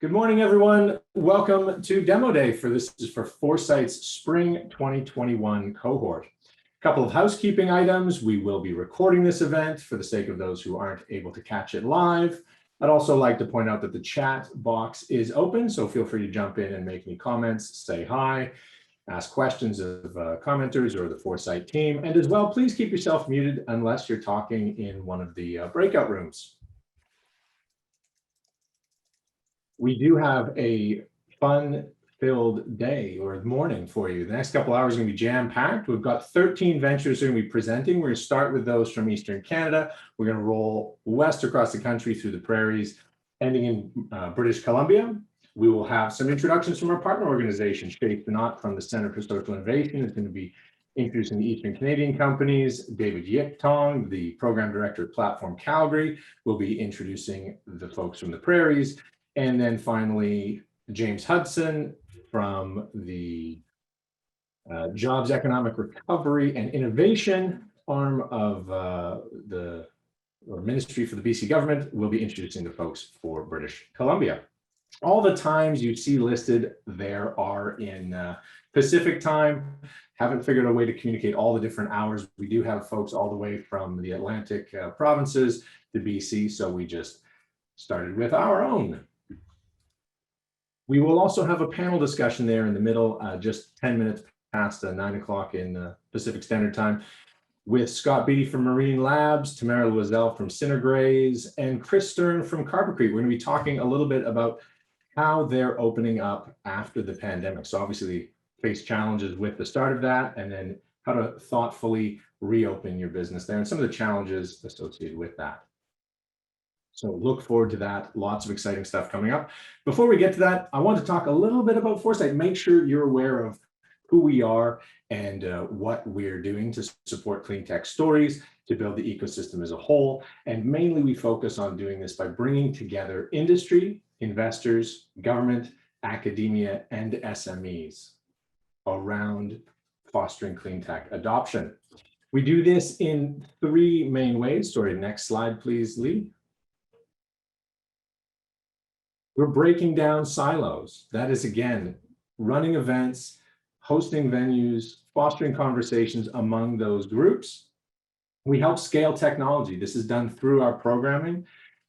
Good morning, everyone. Welcome to Demo Day this is for Foresight's Spring 2021 cohort. A couple of housekeeping items. We will be recording this event for the sake of those who aren't able to catch it live. I'd also like to point out that the chat box is open, so feel free to jump in and make any comments, say hi, ask questions of commenters or the Foresight team. And as well, please keep yourself muted unless you're talking in one of the breakout rooms. We do have a fun-filled day or morning for you. The next couple hours are going to be jam-packed. We've got 13 ventures that are going to be presenting. We're going to start with those from Eastern Canada. We're going to roll west across the country through the prairies, ending in British Columbia. We will have some introductions from our partner organization, Shape the Knot from the Center for Social Innovation. It's going to be introducing the Eastern Canadian companies. David Yichtong, the program director at Platform Calgary, will be introducing the folks from the prairies. And then finally, James Hudson from the Jobs Economic Recovery and Innovation arm of the Ministry for the BC government will be introducing the folks for British Columbia. All the times you see listed there are in Pacific time. Haven't figured a way to communicate all the different hours. We do have folks all the way from the Atlantic provinces to BC, so we just started with our own. We will also have a panel discussion there in the middle, just 10 minutes past 9 o'clock in Pacific Standard Time, with Scott Beatty from Marine Labs, Tamara Loisel from Cinegraze, and Chris Stern from Carbonoxytec. We're going to be talking a little bit about how they're opening up after the pandemic. So obviously face challenges with the start of that, and then how to thoughtfully reopen your business there and some of the challenges associated with that. So look forward to that. Lots of exciting stuff coming up. Before we get to that, I want to talk a little bit about Foresight. Make sure you're aware of who we are and what we're doing to support clean tech stories, to build the ecosystem as a whole. And mainly we focus on doing this by bringing together industry, investors, government, academia, and SMEs around fostering clean tech adoption. We do this in three main ways. Sorry, next slide, please, Lee. We're breaking down silos. That is, again, running events, hosting venues, fostering conversations among those groups. We help scale technology. This is done through our programming.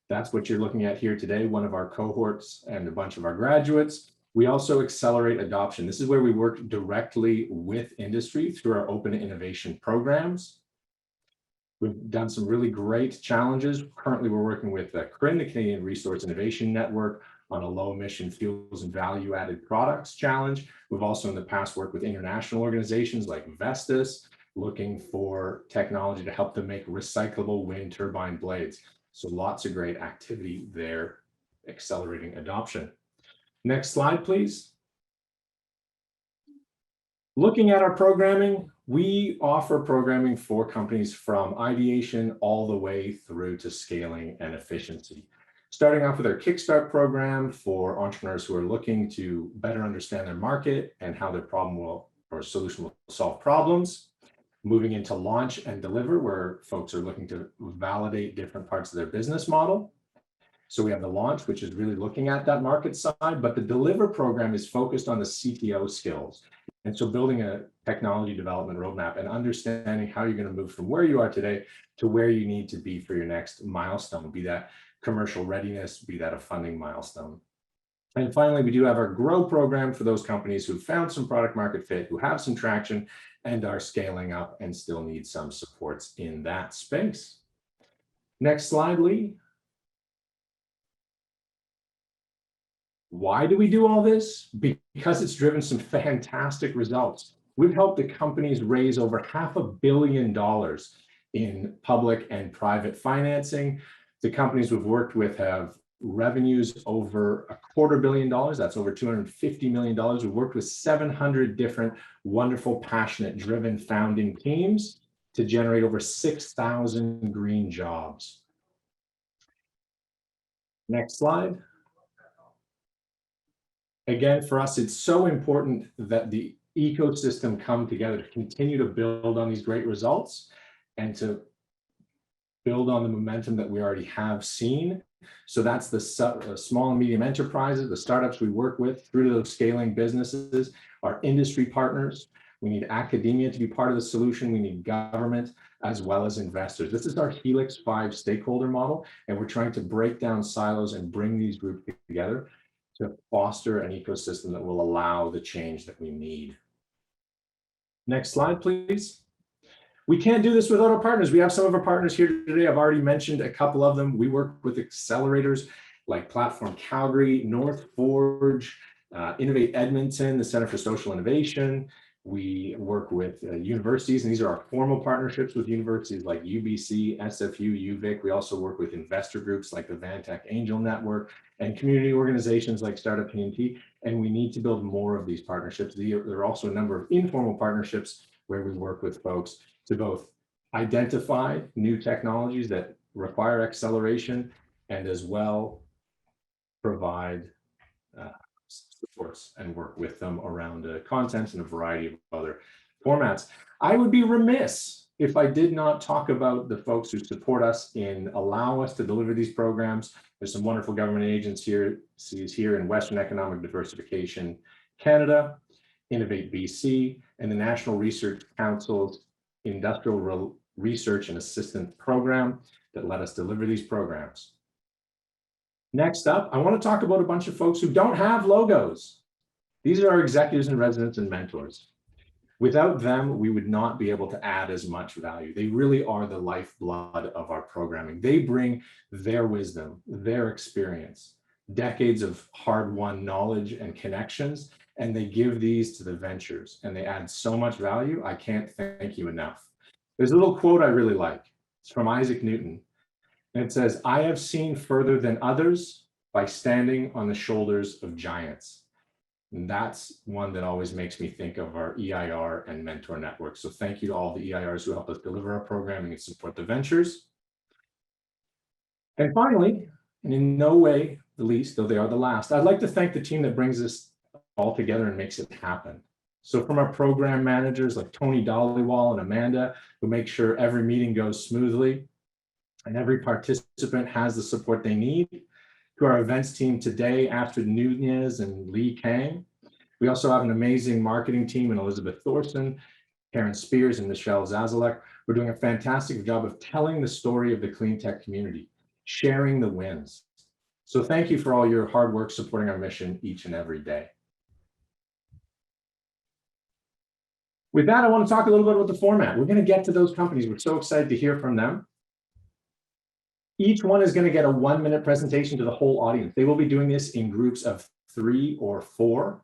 That's what you're looking at here today, one of our cohorts and a bunch of our graduates. We also accelerate adoption. This is where we work directly with industry through our open innovation programs. We've done some really great challenges. Currently, we're working with CRIN, the Canadian Resource Innovation Network, on a low emission fuels and value added products challenge. We've also in the past worked with international organizations like Vestas, looking for technology to help them make recyclable wind turbine blades. So lots of great activity there, accelerating adoption. Next slide, please. Looking at our programming, we offer programming for companies from ideation all the way through to scaling and efficiency. Starting off with our Kickstart program for entrepreneurs who are looking to better understand their market and how their problem will or solution will solve problems. Moving into Launch and Deliver, where folks are looking to validate different parts of their business model. So we have the Launch, which is really looking at that market side, but the Deliver program is focused on the CTO skills. And so building a technology development roadmap and understanding how you're going to move from where you are today to where you need to be for your next milestone, be that commercial readiness, be that a funding milestone. And finally, we do have our Grow program for those companies who've found some product market fit, who have some traction and are scaling up and still need some supports in that space. Next slide, Lee. Why do we do all this? Because it's driven some fantastic results. We've helped the companies raise over $500 million in public and private financing. The companies we've worked with have revenues over $250 million. That's over $250 million. We've worked with 700 different wonderful, passionate, driven founding teams to generate over 6,000 green jobs. Next slide. Again, for us, it's so important that the ecosystem come together to continue to build on these great results and to build on the momentum that we already have seen. So that's the small and medium enterprises, the startups we work with through to those scaling businesses, our industry partners. We need academia to be part of the solution. We need government as well as investors. This is our Helix 5 stakeholder model, and we're trying to break down silos and bring these groups together to foster an ecosystem that will allow the change that we need. Next slide, please. We can't do this without our partners. We have some of our partners here today. I've already mentioned a couple of them. We work with accelerators like Platform Calgary, North Forge, Innovate Edmonton, the Center for Social Innovation. We work with universities, and these are our formal partnerships with universities like UBC, SFU, UVic. We also work with investor groups like the Vantech Angel Network and community organizations like Startup PNT, and we need to build more of these partnerships. There are also a number of informal partnerships where we work with folks to both identify new technologies that require acceleration and as well provide supports and work with them around content and a variety of other formats. I would be remiss if I did not talk about the folks who support us and allow us to deliver these programs. There's some wonderful government agencies here in Western Economic Diversification Canada, Innovate BC, and the National Research Council's Industrial Research and Assistance Program that let us deliver these programs. Next up, I want to talk about a bunch of folks who don't have logos. These are our executives and residents and mentors. Without them, we would not be able to add as much value. They really are the lifeblood of our programming. They bring their wisdom, their experience, decades of hard-won knowledge and connections, and they give these to the ventures, and they add so much value. I can't thank you enough. There's a little quote I really like. It's from Isaac Newton. And it says, "I have seen further than others by standing on the shoulders of giants." And that's one that always makes me think of our EIR and mentor network. So thank you to all the EIRs who help us deliver our programming and support the ventures. And finally, and in no way the least, though they are the last, I'd like to thank the team that brings this all together and makes it happen. So from our program managers like Tony Dollywall and Amanda, who make sure every meeting goes smoothly and every participant has the support they need, to our events team today, Astrid Nunez and Lee Kang. We also have an amazing marketing team in Elizabeth Thorson, Karen Spears, and Michelle Zazalek. We're doing a fantastic job of telling the story of the Cleantech community, sharing the wins. So thank you for all your hard work supporting our mission each and every day. With that, I want to talk a little bit about the format. We're going to get to those companies. We're so excited to hear from them. Each one is going to get a 1-minute presentation to the whole audience. They will be doing this in groups of 3 or 4.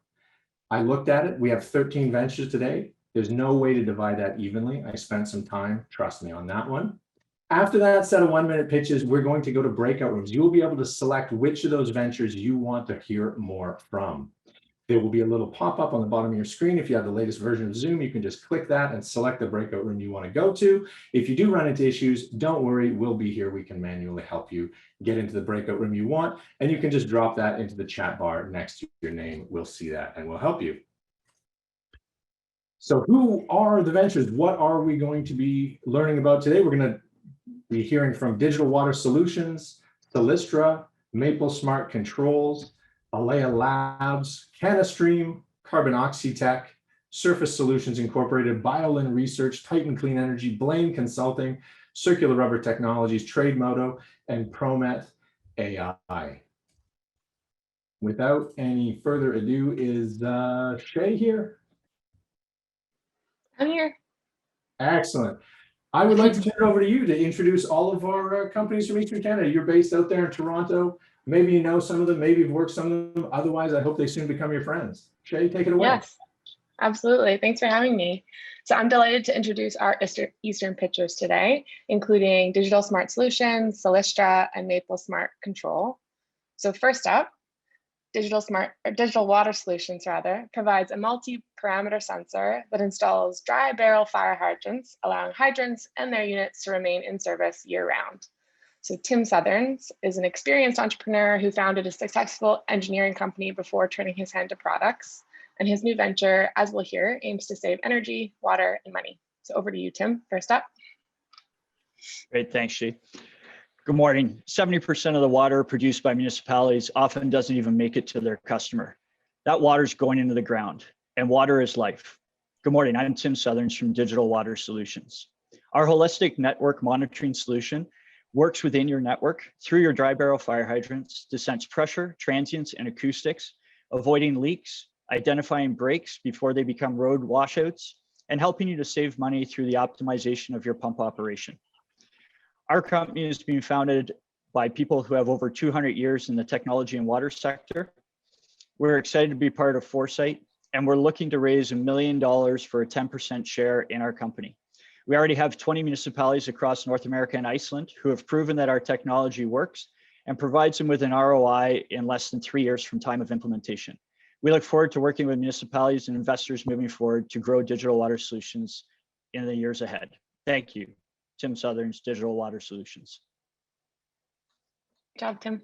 I looked at it. We have 13 ventures today. There's no way to divide that evenly. I spent some time, trust me, on that one. After that set of 1-minute pitches, we're going to go to breakout rooms. You will be able to select which of those ventures you want to hear more from. There will be a little pop-up on the bottom of your screen. If you have the latest version of Zoom, you can just click that and select the breakout room you want to go to. If you do run into issues, don't worry, we'll be here. We can manually help you get into the breakout room you want, and you can just drop that into the chat bar next to your name. We'll see that and we'll help you. So who are the ventures? What are we going to be learning about today? We're going to be hearing from Digital Water Solutions, Celstra, Maple Smart Controls, Alea Labs, CannaStream, Carbonoxytec, Surface Solutions Incorporated, BioLin Research, Titan Clean Energy, Blaine Consulting, Circular Rubber Technologies, TradeMoto, and Promet AI. Without any further ado, is Shay here? I'm here. Excellent. I would like to turn it over to you to introduce all of our companies from Eastern Canada. You're based out there in Toronto. Maybe you know some of them, maybe you've worked some of them. Otherwise, I hope they soon become your friends. Shay, take it away. Yes, absolutely. Thanks for having me. So I'm delighted to introduce our Eastern pitchers today, including Digital Smart Solutions, Celstra, and Maple Smart Control. So first up, Digital Water Solutions provides a multi-parameter sensor that installs dry barrel fire hydrants, allowing hydrants and their units to remain in service year-round. So Tim Southerns is an experienced entrepreneur who founded a successful engineering company before turning his hand to products. And his new venture, as we'll hear, aims to save energy, water, and money. So over to you, Tim, first up. Great, thanks, Shi. Good morning. 70% of the water produced by municipalities often doesn't even make it to their customer. That water is going into the ground, and water is life. Good morning, I'm Tim Southerns from Digital Water Solutions. Our holistic network monitoring solution works within your network through your dry barrel fire hydrants to sense pressure, transients, and acoustics, avoiding leaks, identifying breaks before they become road washouts, and helping you to save money through the optimization of your pump operation. Our company is being founded by people who have over 200 years in the technology and water sector. We're excited to be part of Foresight, and we're looking to raise $1 million for a 10% share in our company. We already have 20 municipalities across North America and Iceland who have proven that our technology works and provides them with an ROI in less than 3 years from time of implementation. We look forward to working with municipalities and investors moving forward to grow digital water solutions in the years ahead. Thank you. Tim Southerns, Digital Water Solutions. Good job, Tim.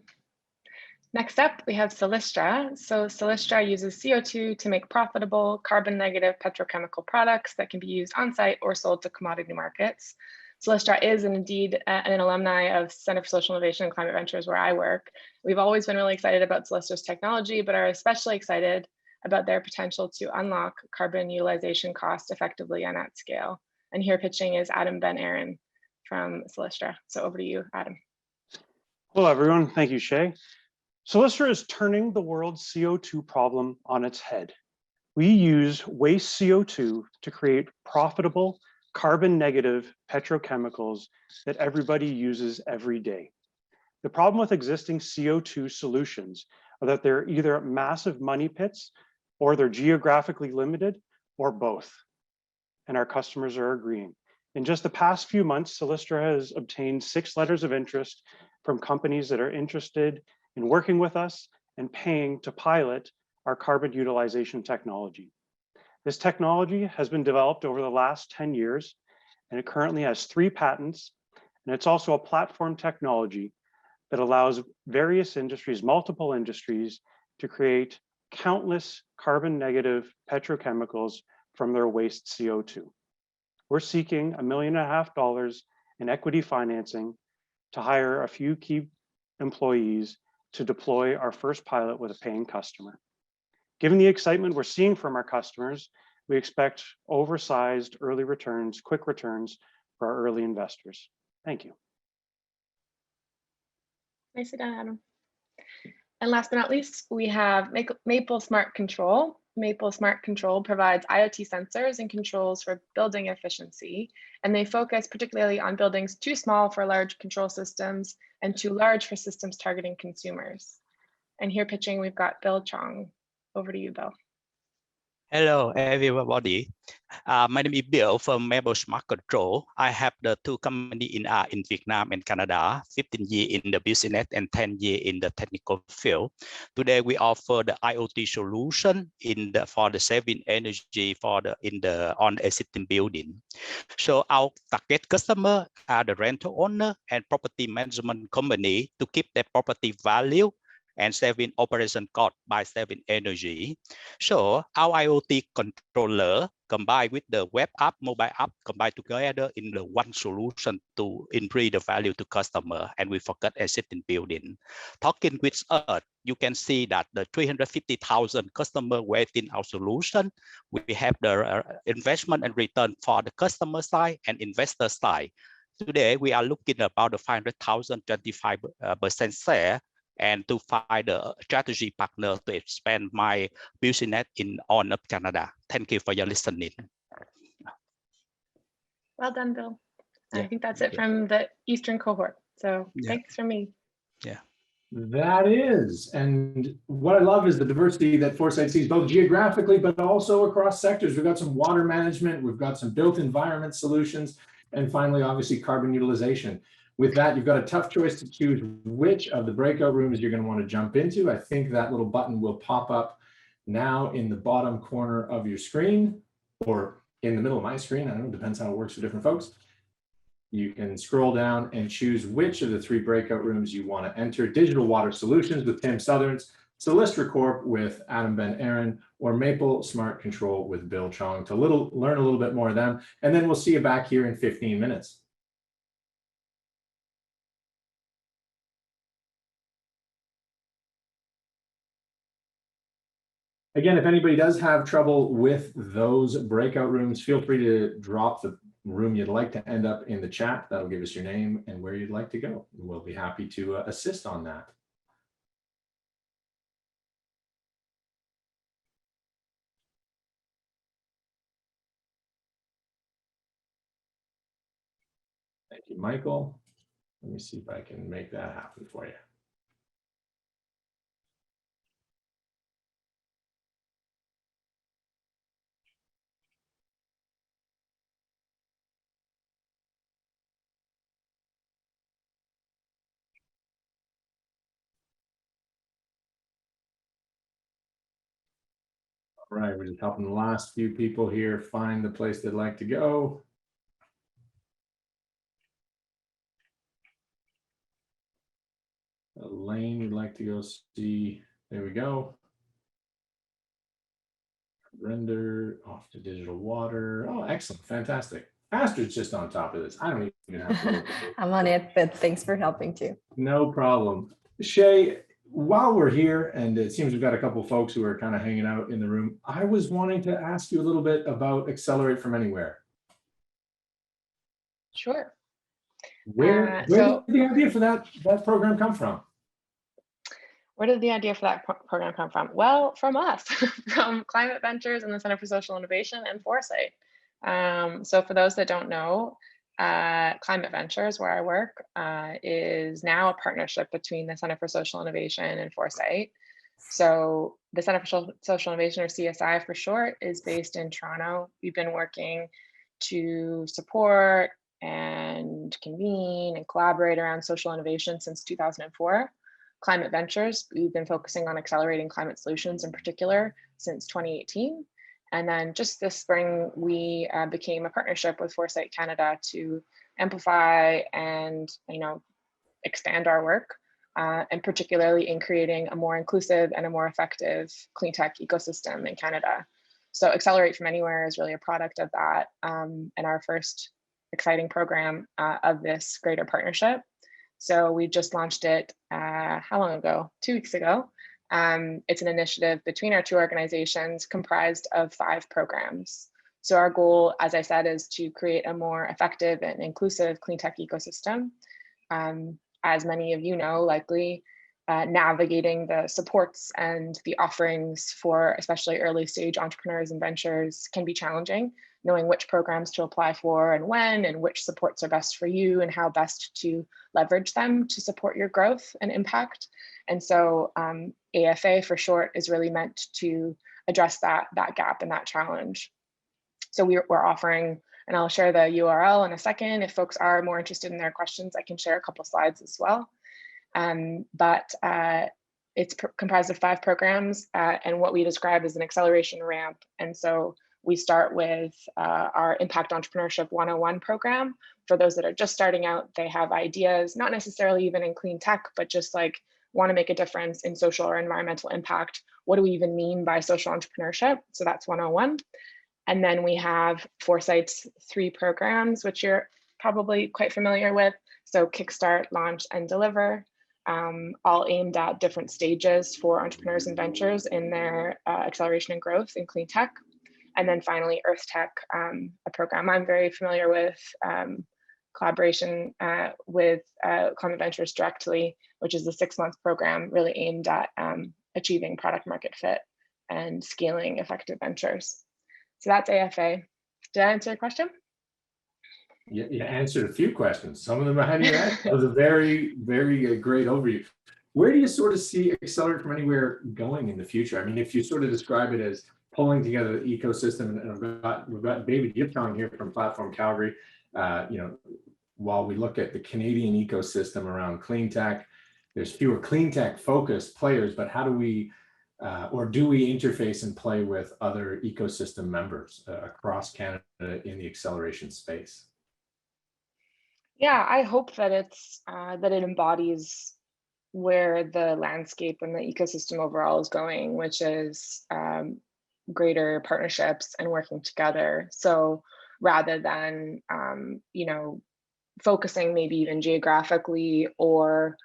Next up, we have Celstra. So Celstra uses CO2 to make profitable carbon negative petrochemical products that can be used on site or sold to commodity markets. Celstra is indeed an alumni of Center for Social Innovation and Climate Ventures where I work. We've always been really excited about Celstra's technology, but are especially excited about their potential to unlock carbon utilization cost effectively and at scale. And here pitching is Adam Ben Aaron from Celstra. So over to you, Adam. Hello, everyone. Thank you, Shay. Celstra is turning the world's CO2 problem on its head. We use waste CO2 to create profitable, carbon negative petrochemicals that everybody uses every day. The problem with existing CO2 solutions are that they're either massive money pits or they're geographically limited or both. And our customers are agreeing. In just the past few months, Celstra has obtained 6 letters of interest from companies that are interested in working with us and paying to pilot our carbon utilization technology. This technology has been developed over the last 10 years, and it currently has 3 patents, and it's also a platform technology that allows various industries, multiple industries, to create countless carbon negative petrochemicals from their waste CO2. We're seeking $1.5 million in equity financing to hire a few key employees to deploy our first pilot with a paying customer. Given the excitement we're seeing from our customers, we expect oversized early returns, quick returns for our early investors. Thank you. Nicely done, Adam. And last but not least, we have Maple Smart Control. Maple Smart Control provides IoT sensors and controls for building efficiency, and they focus particularly on buildings too small for large control systems and too large for systems targeting consumers. And here pitching, we've got Bill Chong. Over to you, Bill. Hello, everybody. My name is Bill from Maple Smart Control. I have the 2 companies in Vietnam and Canada, 15 years in the business and 10 years in the technical field. Today, we offer the IoT solution for the saving energy on existing building. So our target customer are the rental owner and property management company to keep their property value and saving operation cost by saving energy. So our IoT controller combined with the web app, mobile app, combined together in the one solution to increase the value to customer, and we forget existing building. Talking with us, you can see that the 350,000 customer waiting our solution. We have the investment and return for the customer side and investor side. Today, we are looking about the 500,000, 25% share, and to find a strategy partner to expand my business in all of Canada. Thank you for your listening. Well done, Bill. Yeah. I think that's it from the Eastern cohort. So thanks from me. Yeah. That is, and what I love is the diversity that Foresight sees both geographically, but also across sectors. We've got some water management, we've got some built environment solutions, and finally, obviously, carbon utilization. With that, you've got a tough choice to choose which of the breakout rooms you're going to want to jump into. I think that little button will pop up now in the bottom corner of your screen, or in the middle of my screen. I don't know, depends how it works for different folks. You can scroll down and choose which of the 3 breakout rooms you want to enter. Digital Water Solutions with Tim Southerns, Celstra Corp with Adam Ben Aaron, or Maple Smart Control with Bill Chong to learn a little bit more of them. And then we'll see you back here in 15 minutes. Again, if anybody does have trouble with those breakout rooms, feel free to drop the room you'd like to end up in the chat. That'll give us your name and where you'd like to go. We'll be happy to assist on that. Thank you, Michael. Let me see if I can make that happen for you. All right, we're just helping the last few people here find the place they'd like to go. Elaine would like to go see. There we go. Render off to digital water. Oh, excellent. Fantastic. Astrid's just on top of this. I don't even have to look. I'm on it, but thanks for helping too. No problem. Shay, while we're here, and it seems we've got a couple of folks who are kind of hanging out in the room, I was wanting to ask you a little bit about Accelerate from Anywhere. Sure. Where So did the idea for that program come from? where did the idea for that program come from? Well, from us, from Climate Ventures and the Center for Social Innovation and Foresight. So for those that don't know, Climate Ventures, where I work, is now a partnership between the Center for Social Innovation and Foresight. So the Center for Social Innovation, or CSI for short, is based in Toronto. We've been working to support and convene and collaborate around social innovation since 2004. Climate Ventures, we've been focusing on accelerating climate solutions in particular since 2018. And then just this spring, we became a partnership with Foresight Canada to amplify and expand our work, and particularly in creating a more inclusive and a more effective clean tech ecosystem in Canada. So Accelerate from Anywhere is really a product of that, and our first exciting program of this greater partnership. So we just launched it, how long ago? 2 weeks ago. It's an initiative between our two organizations comprised of 5 programs. So our goal, as I said, is to create a more effective and inclusive clean tech ecosystem. As many of you know, likely, navigating the supports and the offerings for especially early stage entrepreneurs and ventures can be challenging, knowing which programs to apply for and when, and which supports are best for you and how best to leverage them to support your growth and impact. And so AFA for short is really meant to address that gap and that challenge. So we're offering, and I'll share the URL in a second. If folks are more interested in their questions, I can share a couple slides as well. But it's comprised of 5 programs and what we describe as an acceleration ramp. And so we start with our Impact Entrepreneurship 101 program. For those that are just starting out, they have ideas, not necessarily even in clean tech, but just like want to make a difference in social or environmental impact. What do we even mean by social entrepreneurship? So that's 101. And then we have Foresight's 3 programs, which you're probably quite familiar with. So Kickstart, Launch, and Deliver, all aimed at different stages for entrepreneurs and ventures in their acceleration and growth in clean tech. And then finally, EarthTech, a program I'm very familiar with, collaboration with Climate Ventures directly, which is a 6-month program really aimed at achieving product market fit and scaling effective ventures. So that's AFA. Did I answer your question? You answered a few questions. Some of them I hadn't read. That was a very, very great overview. Where do you sort of see Accelerate from Anywhere going in the future? I mean, if you sort of describe it as pulling together the ecosystem, and we've got David Yiptong here from Platform Calgary. While we look at the Canadian ecosystem around clean tech, there's fewer clean tech focused players, but how do we, or do we interface and play with other ecosystem members across Canada in the acceleration space? Yeah, I hope that that it embodies where the landscape and the ecosystem overall is going, which is greater partnerships and working together. So rather than focusing maybe even geographically or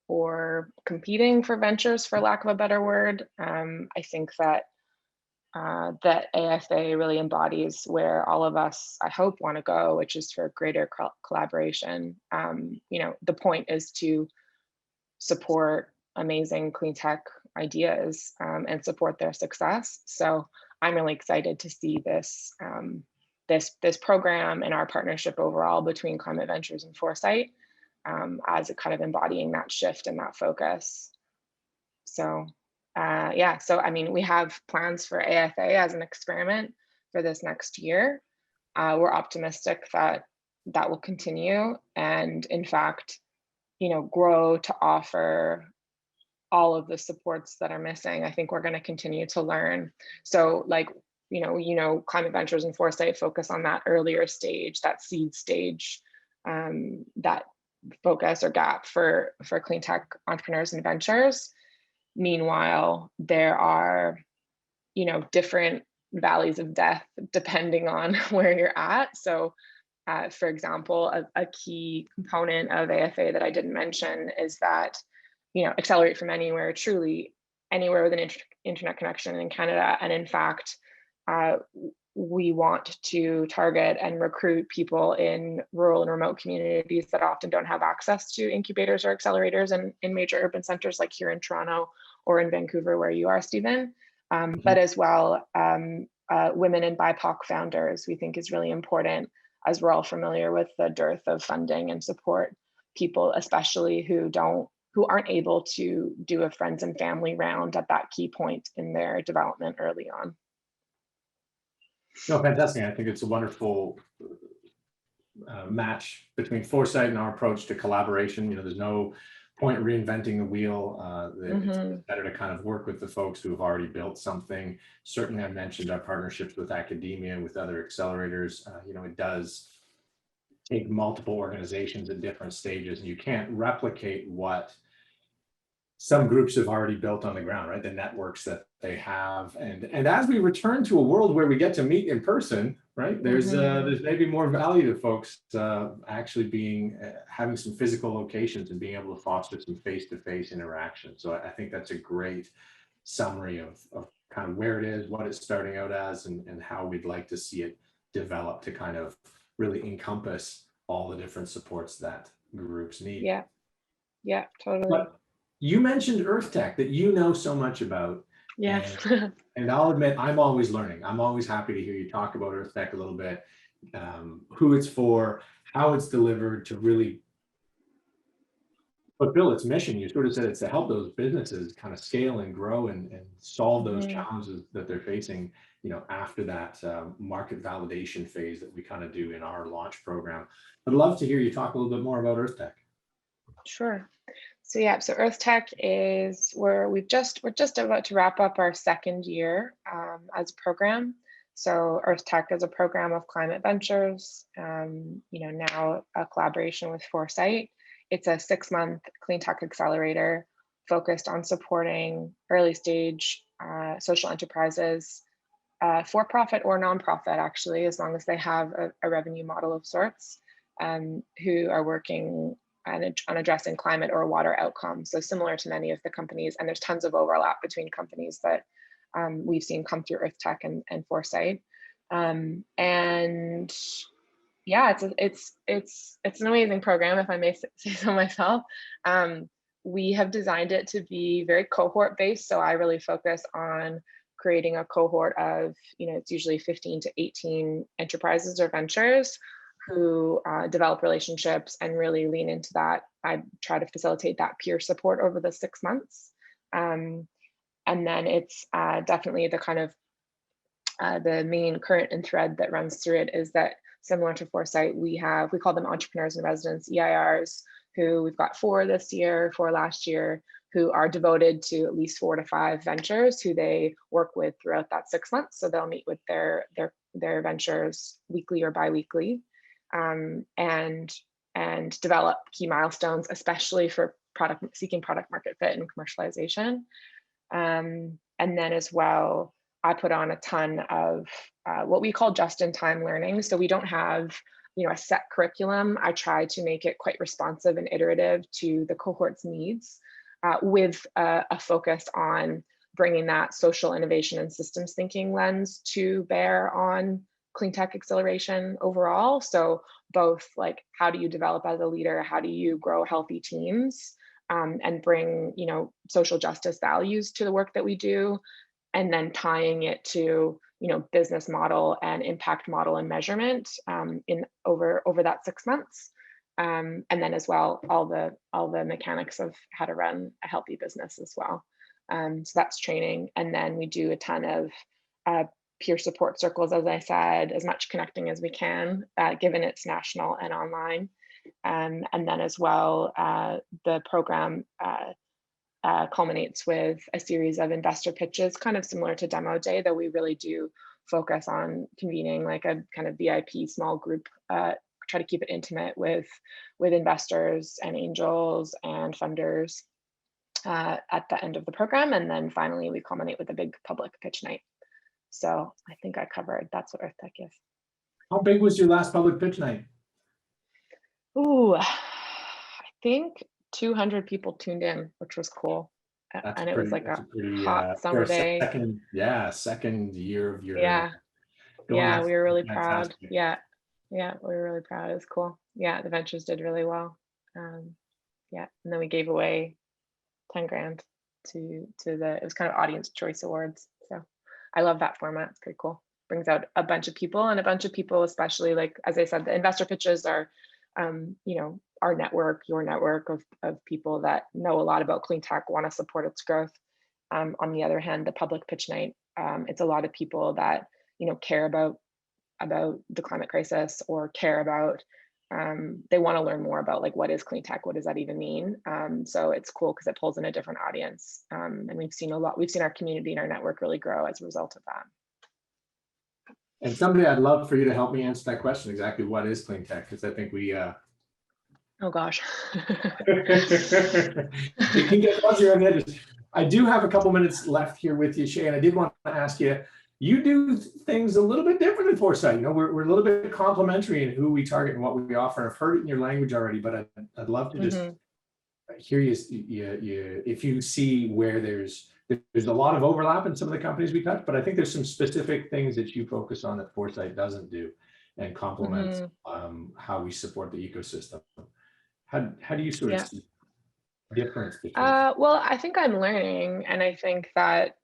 or competing for ventures, for lack of a better word. I think that that AFA really embodies where all of us, I hope, want to go, which is for greater collaboration. You know, the point is to support amazing clean tech ideas and support their success. So I'm really excited to see this this program and our partnership overall between Climate Ventures and Foresight as a kind of embodying that shift and that focus. So yeah, so I mean, we have plans for AFA as an experiment for this next year. We're optimistic that that will continue and in fact, you know, grow to offer all of the supports that are missing. I think we're going to continue to learn. So like, you know, Climate Ventures and Foresight focus on that earlier stage, that seed stage, that focus or gap for clean tech entrepreneurs and ventures. Meanwhile, there are, you know, different valleys of death depending on where you're at. So for example, a key component of AFA that I didn't mention is that, you know, accelerate from anywhere, truly anywhere with an internet connection in Canada. And in fact, we want to target and recruit people in rural and remote communities that often don't have access to incubators or accelerators in major urban centers like here in Toronto or in Vancouver, where you are, Stephen. But as well, women and BIPOC founders, we think is really important, as we're all familiar with the dearth of funding and support. People, especially who aren't able to do a friends and family round at that key point in their development early on. No, fantastic. I think it's a wonderful match between Foresight and our approach to collaboration. You know, there's no point reinventing the wheel. It's better to kind of work with the folks who have already built something. Certainly, I mentioned our partnerships with academia and with other accelerators. You know, it does take multiple organizations at different stages, and you can't replicate what some groups have already built on the ground, right? The networks that they have, and as we return to a world where we get to meet in person, right? There's maybe more value to folks actually having some physical locations and being able to foster some face-to-face interaction. So I think that's a great summary of kind of where it is, what it's starting out as, and how we'd like to see it develop to kind of really encompass all the different supports that groups need. Yeah, totally. But you mentioned EarthTech that you know so much about. Yes. And I'll admit, I'm always learning. I'm always happy to hear you talk about EarthTech a little bit, who it's for, how it's delivered to really fulfill its mission. You sort of said it's to help those businesses kind of scale and grow and solve those challenges that they're facing, you know, after that market validation phase that we kind of do in our launch program. I'd love to hear you talk a little bit more about EarthTech. Sure. So yeah, so EarthTech is where we're just about to wrap up our second year as a program. So EarthTech is a program of Climate Ventures, you know, now a collaboration with Foresight. It's a 6-month clean tech accelerator focused on supporting early stage social enterprises, for-profit or nonprofit, actually, as long as they have a revenue model of sorts, who are working on addressing climate or water outcomes. So similar to many of the companies, and there's tons of overlap between companies that we've seen come through EarthTech and Foresight. And yeah, it's an amazing program, if I may say so myself. We have designed it to be very cohort based. So I really focus on creating a cohort of, you know, it's usually 15 to 18 enterprises or ventures who develop relationships and really lean into that. I try to facilitate that peer support over the 6 months. And then it's definitely the kind of the main current and thread that runs through it is that similar to Foresight, we call them entrepreneurs in residence, EIRs, who we've got 4 this year, 4 last year, who are devoted to at least 4 to 5 ventures who they work with throughout that 6 months. So they'll meet with their ventures weekly or bi-weekly. And develop key milestones, especially for seeking product market fit and commercialization. And then as well, I put on a ton of what we call just-in-time learning. So we don't have a set curriculum. I try to make it quite responsive and iterative to the cohort's needs, with a focus on bringing that social innovation and systems thinking lens to bear on clean tech acceleration overall. So both like, how do you develop as a leader? How do you grow healthy teams, and bring, social justice values to the work that we do, and then tying it to, business model and impact model and measurement, in over that 6 months. And then as well, all the mechanics of how to run a healthy business as well. So that's training. And then we do a ton of peer support circles, as I said, as much connecting as we can, given it's national and online. And then as well, the program culminates with a series of investor pitches, kind of similar to demo day, though we really do focus on convening like a kind of VIP small group, try to keep it intimate with investors and angels and funders at the end of the program. And then finally, we culminate with a big public pitch night. So I think I covered, that's what EarthTech is. How big was your last public pitch night? Ooh, I think 200 people tuned in, which was cool. And it was like a pretty, hot summer day. Second year of your. Yeah, we were really proud. Fantastic. Yeah, we were really proud. It was cool. Yeah, the ventures did really well. Yeah, and then we gave away 10 grand to it was kind of audience choice awards. So I love that format. It's pretty cool. Brings out a bunch of people, and a bunch of people, especially like, as I said, the investor pitches are, our network, your network of people that know a lot about clean tech, want to support its growth. On the other hand, the public pitch night, it's a lot of people that, care about the climate crisis, or care about, they want to learn more about like, what is clean tech? What does that even mean? So it's cool because it pulls in a different audience. And we've seen our community and our network really grow as a result of that. And someday I'd love for you to help me answer that question. Exactly what is clean tech? Because I think we oh gosh. It can get fuzzy on the edges. I do have a couple minutes left here with you, Shay, and I did want to ask you, you do things a little bit different than Foresight. We're a little bit complementary in who we target and what we offer. I've heard it in your language already, but I'd love to just hear you if you see where there's a lot of overlap in some of the companies we touch, but I think there's some specific things that you focus on that Foresight doesn't do and complements how we support the ecosystem. How do you sort of see the difference between? Well, I think I'm learning, and I think that,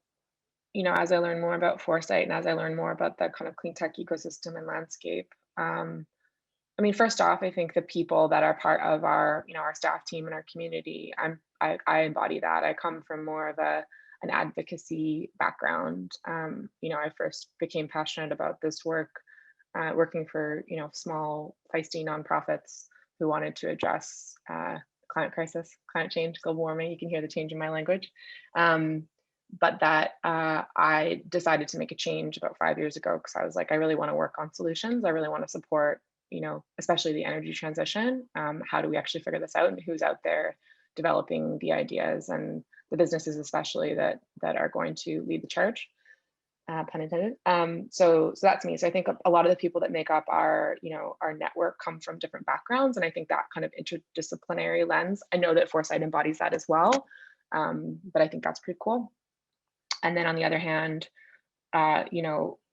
as I learn more about Foresight and as I learn more about the kind of clean tech ecosystem and landscape, first off, I think the people that are part of our, our staff team and our community, I embody that. I come from more of an advocacy background. I first became passionate about this work, working for, small, feisty nonprofits who wanted to address climate crisis, climate change, global warming. You can hear the change in my language. But that I decided to make a change about 5 years ago, because I was like, I really want to work on solutions. I really want to support, especially the energy transition. How do we actually figure this out, and who's out there developing the ideas and the businesses, especially that are going to lead the charge, pun intended. So that's me. So I think a lot of the people that make up our, our network come from different backgrounds. And I think that kind of interdisciplinary lens, I know that Foresight embodies that as well. But I think that's pretty cool. And then on the other hand,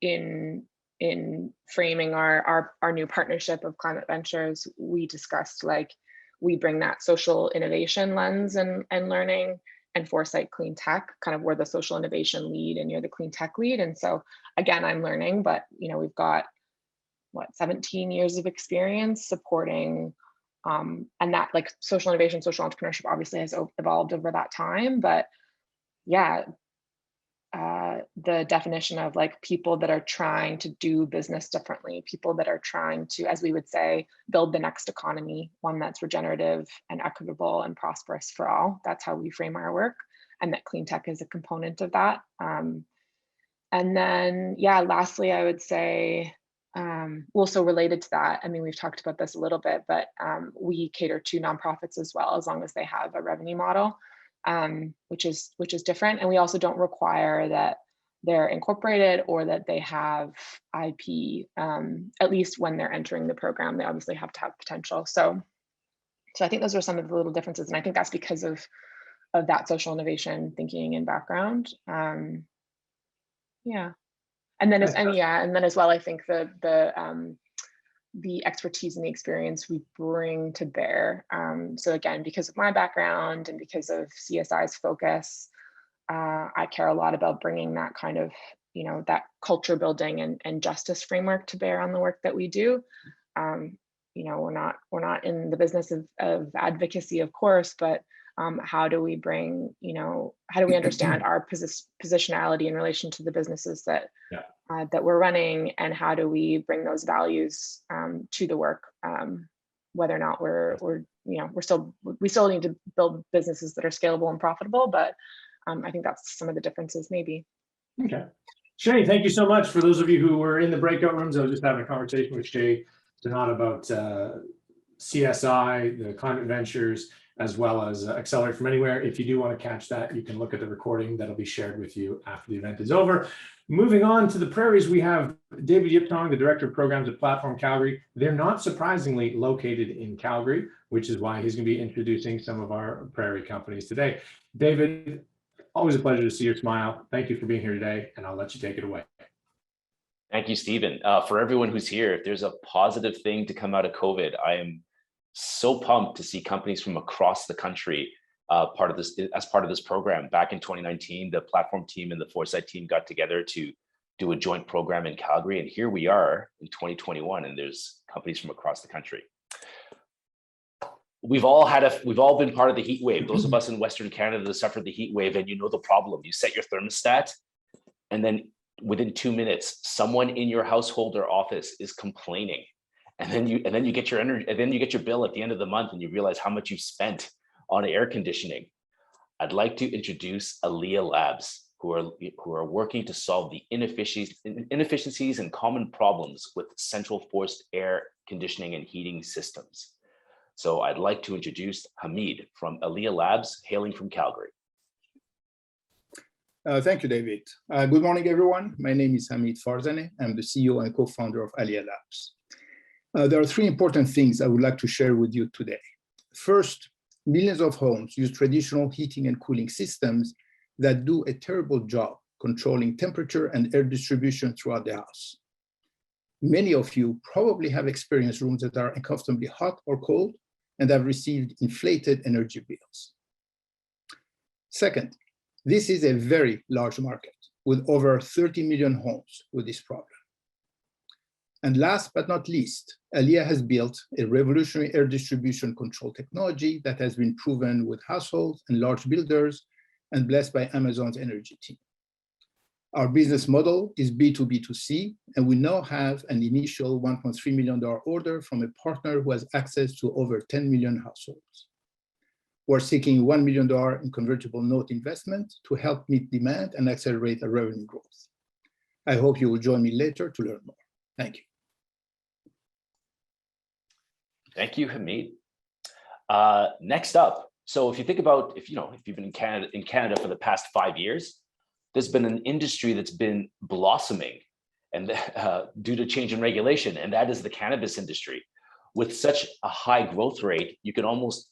in framing our new partnership of climate ventures, we discussed like, we bring that social innovation lens and learning, and Foresight clean tech, kind of we're the social innovation lead and you're the clean tech lead. And so again, I'm learning, but we've got 17 years of experience supporting, and that like social innovation, social entrepreneurship obviously has evolved over that time. But yeah, the definition of like people that are trying to do business differently, people that are trying to, as we would say, build the next economy, one that's regenerative and equitable and prosperous for all. That's how we frame our work, and that clean tech is a component of that. And then, yeah, lastly, I would say, also related to that, we've talked about this a little bit, but we cater to nonprofits as well, as long as they have a revenue model. Which is different. And we also don't require that they're incorporated or that they have IP, at least when they're entering the program, they obviously have to have potential. So I think those are some of the little differences. And I think that's because of that social innovation thinking and background. Yeah. And then as well, I think the expertise and the experience we bring to bear. So again, because of my background and because of CSI's focus, I care a lot about bringing that kind of, that culture building and justice framework to bear on the work that we do. We're not in the business of advocacy, of course, but how do we bring, how do we understand our positionality in relation to the businesses that we're running, and how do we bring those values to the work, whether or not we still need to build businesses that are scalable and profitable, but I think that's some of the differences maybe. Okay. Shay, thank you so much. For those of you who were in the breakout rooms, I was just having a conversation with Shay tonight about CSI, the climate ventures, as well as Accelerate from Anywhere. If you do want to catch that, you can look at the recording that'll be shared with you after the event is over. Moving on to the prairies, we have David Yiptong, the Director of Programs at Platform Calgary. They're not surprisingly located in Calgary, which is why he's going to be introducing some of our prairie companies today. David, always a pleasure to see your smile. Thank you for being here today, and I'll let you take it away. Thank you, Stephen. For everyone who's here, if there's a positive thing to come out of COVID, I am so pumped to see companies from across the country as part of this program. Back in 2019, the platform team and the Foresight team got together to do a joint program in Calgary, and here we are in 2021, and there's companies from across the country. We've all been part of the heat wave. Those of us in Western Canada that suffered the heat wave, and you know the problem. You set your thermostat, and then within 2 minutes, someone in your household or office is complaining. And then you get your energy, and then you get your bill at the end of the month, and you realize how much you've spent on air conditioning. I'd like to introduce Alia Labs, who are working to solve the inefficiencies and common problems with central forced air conditioning and heating systems. So I'd like to introduce Hamid from Alia Labs, hailing from Calgary. Thank you, David. Good morning, everyone. My name is Hamid Farzaneh. I'm the CEO and co-founder of Alia Labs. There are three important things I would like to share with you today. First, millions of homes use traditional heating and cooling systems that do a terrible job controlling temperature and air distribution throughout the house. Many of you probably have experienced rooms that are uncomfortably hot or cold and have received inflated energy bills. Second, this is a very large market with over 30 million homes with this problem. And last but not least, Alia has built a revolutionary air distribution control technology that has been proven with households and large builders and blessed by Amazon's energy team. Our business model is B2B2C, and we now have an initial $1.3 million order from a partner who has access to over 10 million households. We're seeking $1 million in convertible note investment to help meet demand and accelerate our revenue growth. I hope you will join me later to learn more. Thank you. Thank you, Hamid. Next up, so if you think about, if you've been in Canada for the past 5 years, there's been an industry that's been blossoming and due to change in regulation, and that is the cannabis industry. With such a high growth rate, you can almost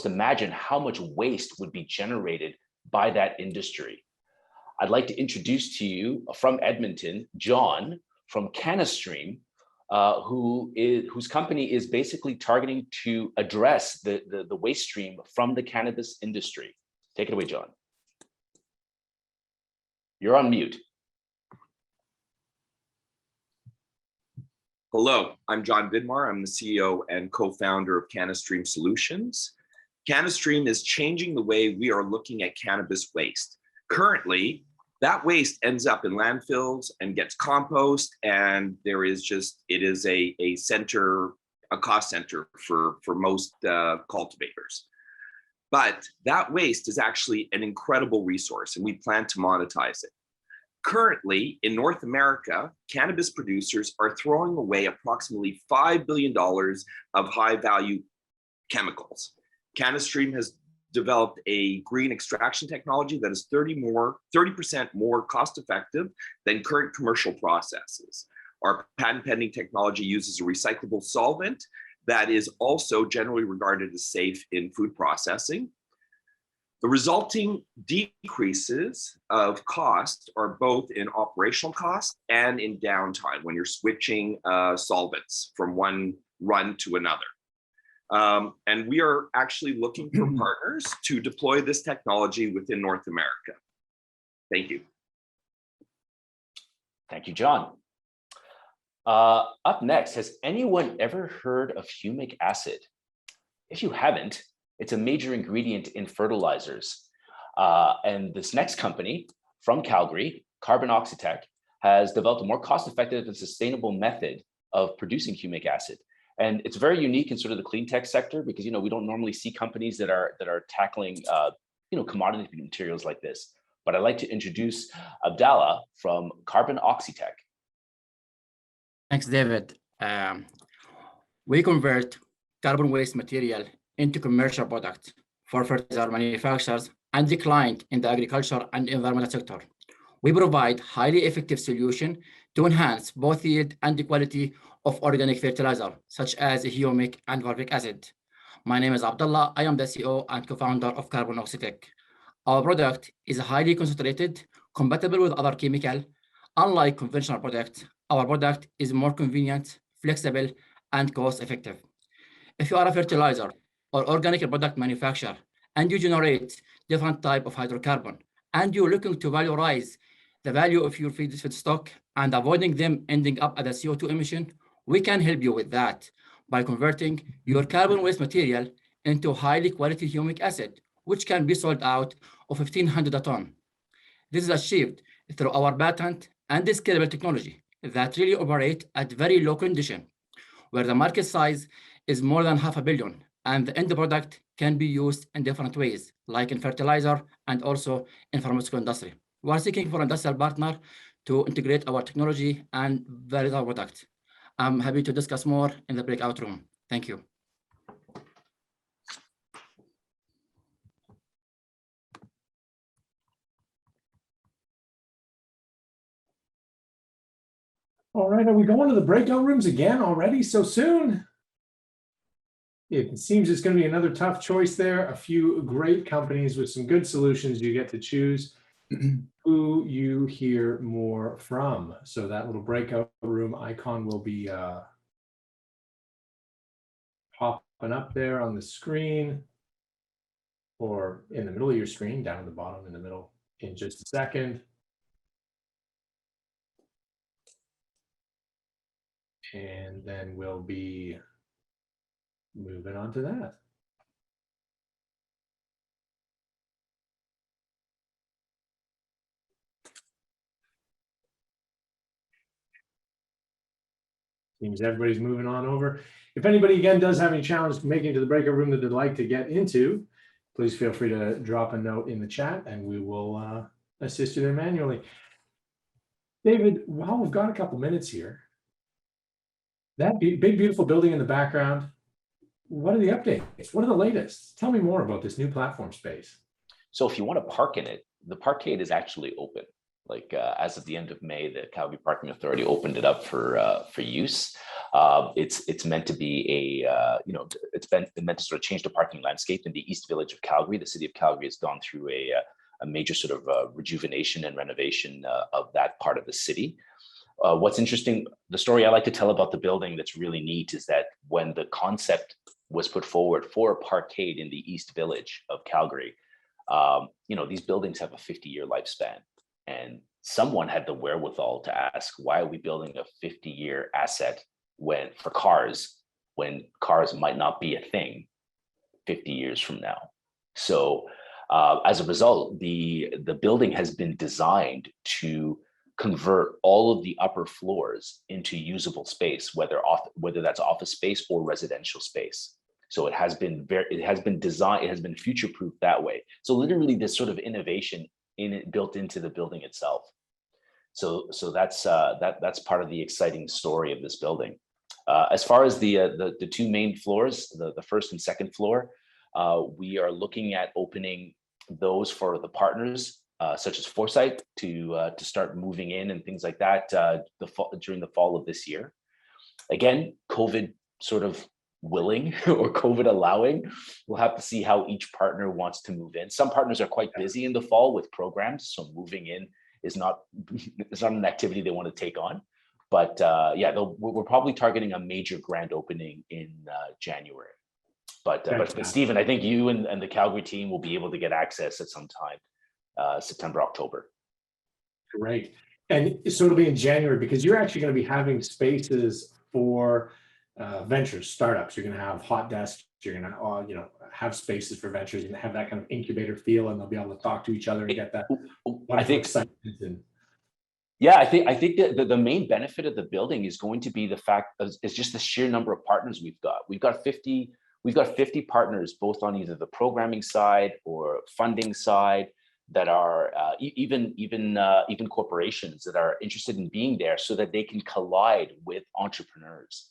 imagine how much waste would be generated by that industry. I'd like to introduce to you from Edmonton, John from CannaStream, whose company is basically targeting to address the waste stream from the cannabis industry. Take it away, John. You're on mute. Hello, I'm John Vidmar. I'm the CEO and co-founder of CannaStream Solutions. CannaStream is changing the way we are looking at cannabis waste. Currently, that waste ends up in landfills and gets compost, and it is a cost center for most cultivators. But that waste is actually an incredible resource, and we plan to monetize it. Currently, in North America, cannabis producers are throwing away approximately $5 billion of high-value chemicals. CannaStream has developed a green extraction technology that is 30% more cost effective than current commercial processes. Our patent pending technology uses a recyclable solvent that is also generally regarded as safe in food processing. The resulting decreases of cost are both in operational cost and in downtime when you're switching solvents from one run to another. And we are actually looking for partners to deploy this technology within North America. Thank you. Thank you, John. Up next, has anyone ever heard of humic acid? If you haven't, it's a major ingredient in fertilizers. And this next company from Calgary, Carbonoxytec, has developed a more cost-effective and sustainable method of producing humic acid. And it's very unique in sort of the clean tech sector because, we don't normally see companies that are tackling, commodity materials like this. But I'd like to introduce Abdallah from Carbonoxytec. Thanks, David. We convert carbon waste material into commercial products for fertilizer manufacturers and the client in the agriculture and environmental sector. We provide highly effective solution to enhance both yield and the quality of organic fertilizer, such as humic and fulvic acid. My name is Abdallah. I am the CEO and co-founder of Carbonoxytec. Our product is highly concentrated, compatible with other chemicals. Unlike conventional products, our product is more convenient, flexible, and cost-effective. If you are a fertilizer or organic product manufacturer and you generate different type of hydrocarbon and you're looking to valorize the value of your feedstock and avoiding them ending up as a CO2 emission, we can help you with that by converting your carbon waste material into highly quality humic acid, which can be sold out of 1,500 a ton. This is achieved through our patent and the scalable technology that really operate at very low condition, where the market size is more than $500 million, and the end product can be used in different ways, like in fertilizer and also in pharmaceutical industry. We are seeking for industrial partner to integrate our technology and validate our product. I'm happy to discuss more in the breakout room. Thank you. All right, are we going to the breakout rooms again already so soon? It seems it's going to be another tough choice there. A few great companies with some good solutions. You get to choose who you hear more from. So that little breakout room icon will be popping up there on the screen or in the middle of your screen, down at the bottom in the middle in just a second. And then we'll be moving on to that. Seems everybody's moving on over. If anybody again does have any challenge making it to the breakout room that they'd like to get into, please feel free to drop a note in the chat and we will assist you there manually. David, while we've got a couple minutes here, that big, beautiful building in the background, what are the updates? What are the latest? Tell me more about this new platform space. So if you want to park in it, the Parkade is actually open. Like as of the end of May, the Calgary Parking Authority opened it up for use. It's meant to be a it's been meant to sort of change the parking landscape in the East Village of Calgary. The city of Calgary has gone through a major sort of rejuvenation and renovation of that part of the city. What's interesting, the story I like to tell about the building that's really neat is that when the concept was put forward for a parkade in the East Village of Calgary, these buildings have a 50-year lifespan. And someone had the wherewithal to ask, why are we building a 50-year asset for cars when cars might not be a thing 50 years from now? So as a result, the building has been designed to convert all of the upper floors into usable space, whether that's office space or residential space. So it has been designed, it has been future-proofed that way. So literally this sort of innovation built into the building itself. So that's part of the exciting story of this building. As far as the two main floors, the first and second floor, We are looking at opening those for the partners, such as Foresight, to start moving in and things like that during the fall of this year. Again, COVID sort of willing or COVID allowing, we'll have to see how each partner wants to move in. Some partners are quite busy in the fall with programs, so moving in is not an activity they want to take on. But yeah, we're probably targeting a major grand opening in January. But Stephen, I think you and the Calgary team will be able to get access at some time, September, October. Great. And so it'll be in January, because you're actually going to be having spaces for ventures, startups. You're going to have hot desks. You're going to, have spaces for ventures and have that kind of incubator feel, and they'll be able to talk to each other and get that. I think. Yeah, I think that the main benefit of the building is going to be the fact is just the sheer number of partners we've got. We've got 50 partners, both on either the programming side or funding side, that are even corporations that are interested in being there, so that they can collide with entrepreneurs.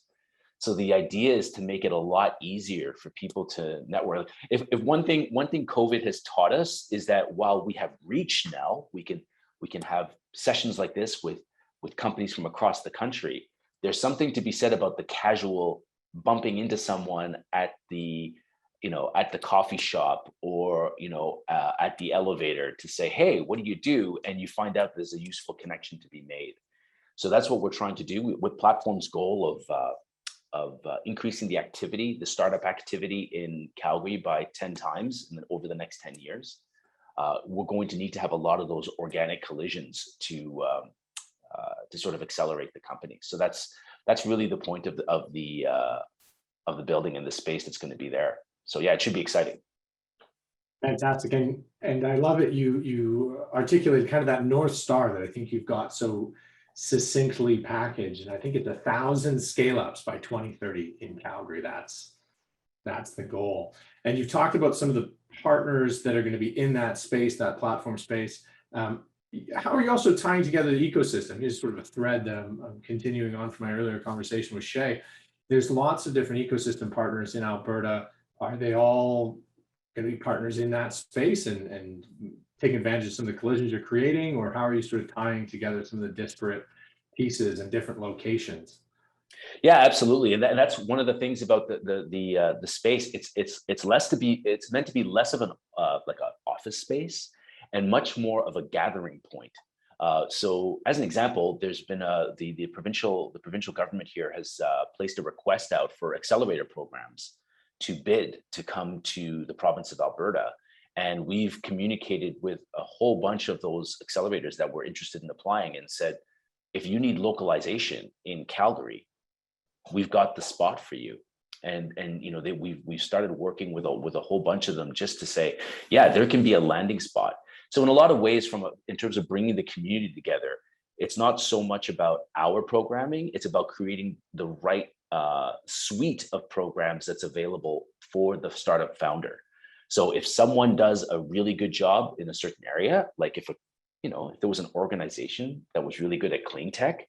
So the idea is to make it a lot easier for people to network. If one thing COVID has taught us is that while we have reach now, we can have sessions like this with companies from across the country. There's something to be said about the casual bumping into someone at the coffee shop or at the elevator to say, hey, what do you do? And you find out there's a useful connection to be made. So that's what we're trying to do with Platform's goal of increasing the activity, the startup activity in Calgary by 10 times over the next 10 years. We're going to need to have a lot of those organic collisions to sort of accelerate the company. So that's really the point of the building and the space that's going to be there. So yeah, it should be exciting. Fantastic. And I love it. You articulated kind of that North Star that I think you've got so succinctly packaged. And I think it's 1,000 scale-ups by 2030 in Calgary. That's the goal. And you've talked about some of the partners that are going to be in that space, that platform space. How are you also tying together the ecosystem? Here's sort of a thread that I'm continuing on from my earlier conversation with Shay. There's lots of different ecosystem partners in Alberta. Are they all going to be partners in that space and taking advantage of some of the collisions you're creating, or how are you sort of tying together some of the disparate pieces and different locations? Yeah, absolutely, and that's one of the things about the space. It's meant to be less of an like an office space and much more of a gathering point. So, as an example, there's been the provincial government here has placed a request out for accelerator programs to bid to come to the province of Alberta. And we've communicated with a whole bunch of those accelerators that were interested in applying and said, if you need localization in Calgary, we've got the spot for you. And we've started working with a whole bunch of them just to say, yeah, there can be a landing spot. So in a lot of ways, in terms of bringing the community together, it's not so much about our programming, it's about creating the right suite of programs that's available for the startup founder. So if someone does a really good job in a certain area, like if there was an organization that was really good at Cleantech,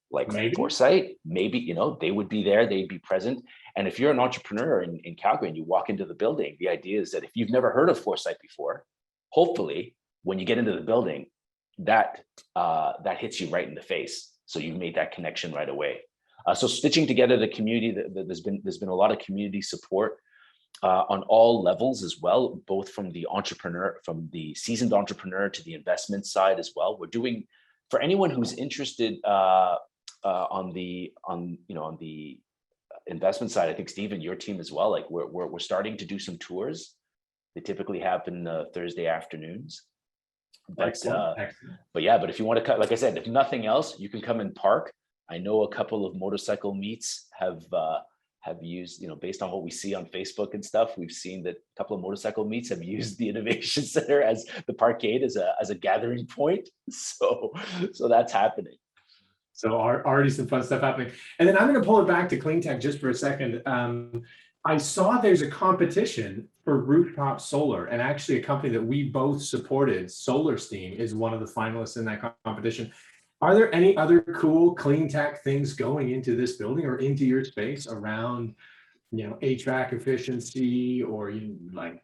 like Foresight, maybe, they would be there, they'd be present. And if you're an entrepreneur in Calgary and you walk into the building, the idea is that if you've never heard of Foresight before, hopefully when you get into the building, that hits you right in the face. So you've made that connection right away. So stitching together the community, there's been a lot of community support on all levels as well, both from the seasoned entrepreneur to the investment side as well. We're doing, for anyone who's interested on the investment side, I think Stephen, your team as well, like we're starting to do some tours. They typically happen Thursday afternoons. But if you want to, like I said, if nothing else, you can come and park. I know a couple of motorcycle meets have used, based on what we see on Facebook and stuff, we've seen that a couple of motorcycle meets have used the Innovation Center as the Parkade as a gathering point. So that's happening. So already some fun stuff happening. And then I'm going to pull it back to Cleantech just for a second. I saw there's a competition for rooftop solar, and actually a company that we both supported, SolarSteam, is one of the finalists in that competition. Are there any other cool clean tech things going into this building or into your space around HVAC efficiency, or like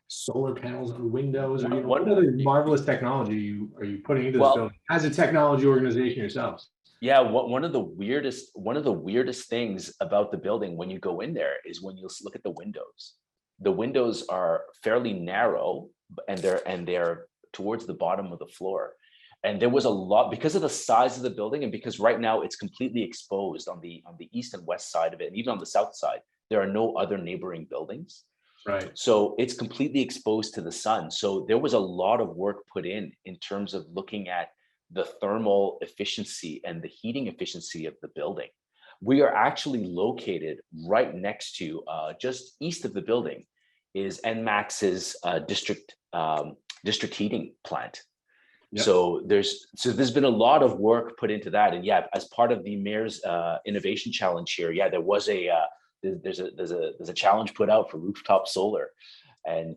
solar panels on windows, or What- what other marvelous technology are you putting into this Well- building as a technology organization yourselves? Yeah, one of the weirdest things about the building when you go in there is when you look at the windows. The windows are fairly narrow, and they're towards the bottom of the floor. And there was a lot, because of the size of the building, and because right now it's completely exposed on the east and west side of it, and even on the south side, there are no other neighboring buildings. Right. So it's completely exposed to the sun. So there was a lot of work put in terms of looking at the thermal efficiency and the heating efficiency of the building. We are actually located right next to, just east of the building, is NMAX's district heating plant. Yep. So there's been a lot of work put into that, and yeah, as part of the mayor's innovation challenge here, yeah, there was there's a challenge put out for rooftop solar, and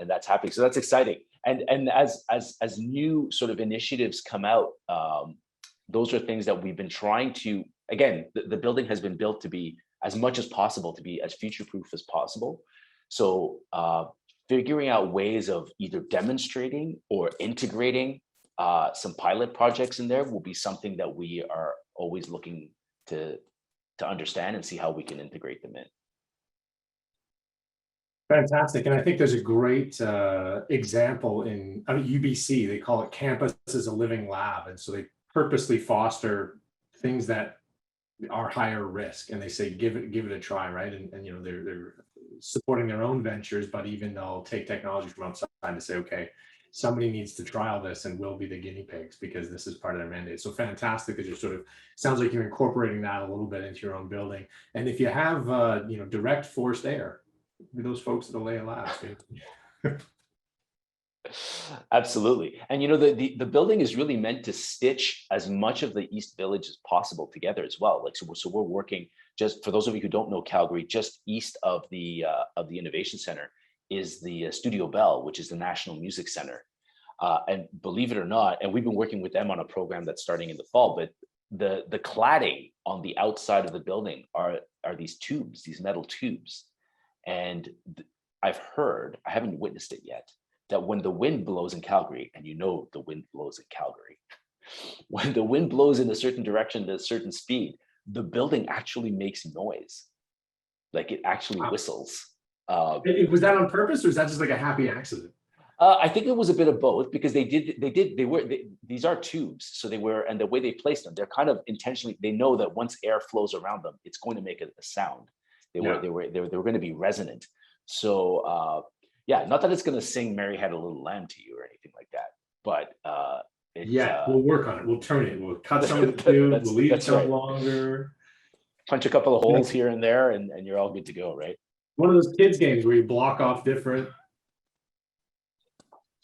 that's happening. So that's exciting. And as new sort of initiatives come out, those are things that we've been trying to. Again, the building has been built to be as much as possible, to be as future-proof as possible. So figuring out ways of either demonstrating or integrating some pilot projects in there will be something that we are always looking to understand and see how we can integrate them in. Fantastic. And I think there's a great example in UBC. They call it Campus as a Living Lab. And so they purposely foster things that are higher risk, and they say give it a try, right? And they're supporting their own ventures, but even they'll take technology from outside to say, okay, somebody needs to trial this, and we'll be the guinea pigs because this is part of their mandate. So fantastic that you're sort of, sounds like you're incorporating that a little bit into your own building. And if you have direct forced air, those folks at the Leia Labs. Absolutely. And the building is really meant to stitch as much of the East Village as possible together as well. Like so we're working, just for those of you who don't know Calgary, just east of the Innovation Center is the Studio Bell, which is the National Music Center. And believe it or not, and we've been working with them on a program that's starting in the fall, but the cladding on the outside of the building are these tubes, these metal tubes. And I've heard, I haven't witnessed it yet, that when the wind blows in Calgary, and the wind blows in Calgary, when the wind blows in a certain direction at a certain speed, the building actually makes noise. Like it actually whistles. Was that on purpose, or is that just like a happy accident? I think it was a bit of both, because these are tubes. So and the way they placed them, they're kind of intentionally, they know that once air flows around them, it's going to make a sound. They were going to be resonant. So yeah, not that it's going to sing "Mary Had a Little Lamb" to you or anything like that, but we'll work on it. We'll turn it. We'll cut some of the tubes. We'll leave it some longer. Punch a couple of holes here and there, and you're all good to go, right? One of those kids games where you block off different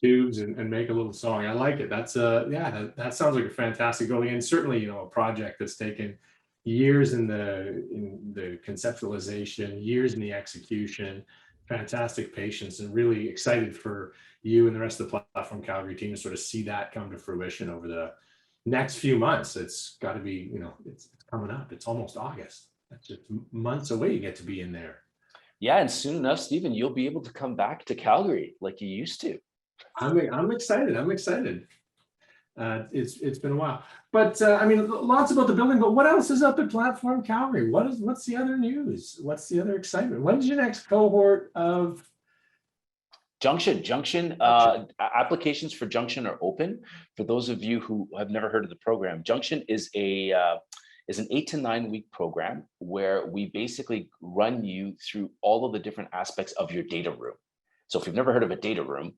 tubes and make a little song. I like it. That's that sounds like a fantastic building, and certainly a project that's taken years in the conceptualization, years in the execution. Fantastic patience, and really excited for you and the rest of the Platform Calgary team to sort of see that come to fruition over the next few months. It's got to be, it's coming up. It's almost August. That's just months away. You get to be in there. Yeah, and soon enough, Stephen, you'll be able to come back to Calgary like you used to. I'm excited. I'm excited. It's been a while, but lots about the building. But what else is up at Platform Calgary? What's the other news? What's the other excitement? When's your next cohort of Junction? Applications for Junction are open. For those of you who have never heard of the program, Junction is an 8 to 9 week program where we basically run you through all of the different aspects of your data room. So if you've never heard of a data room,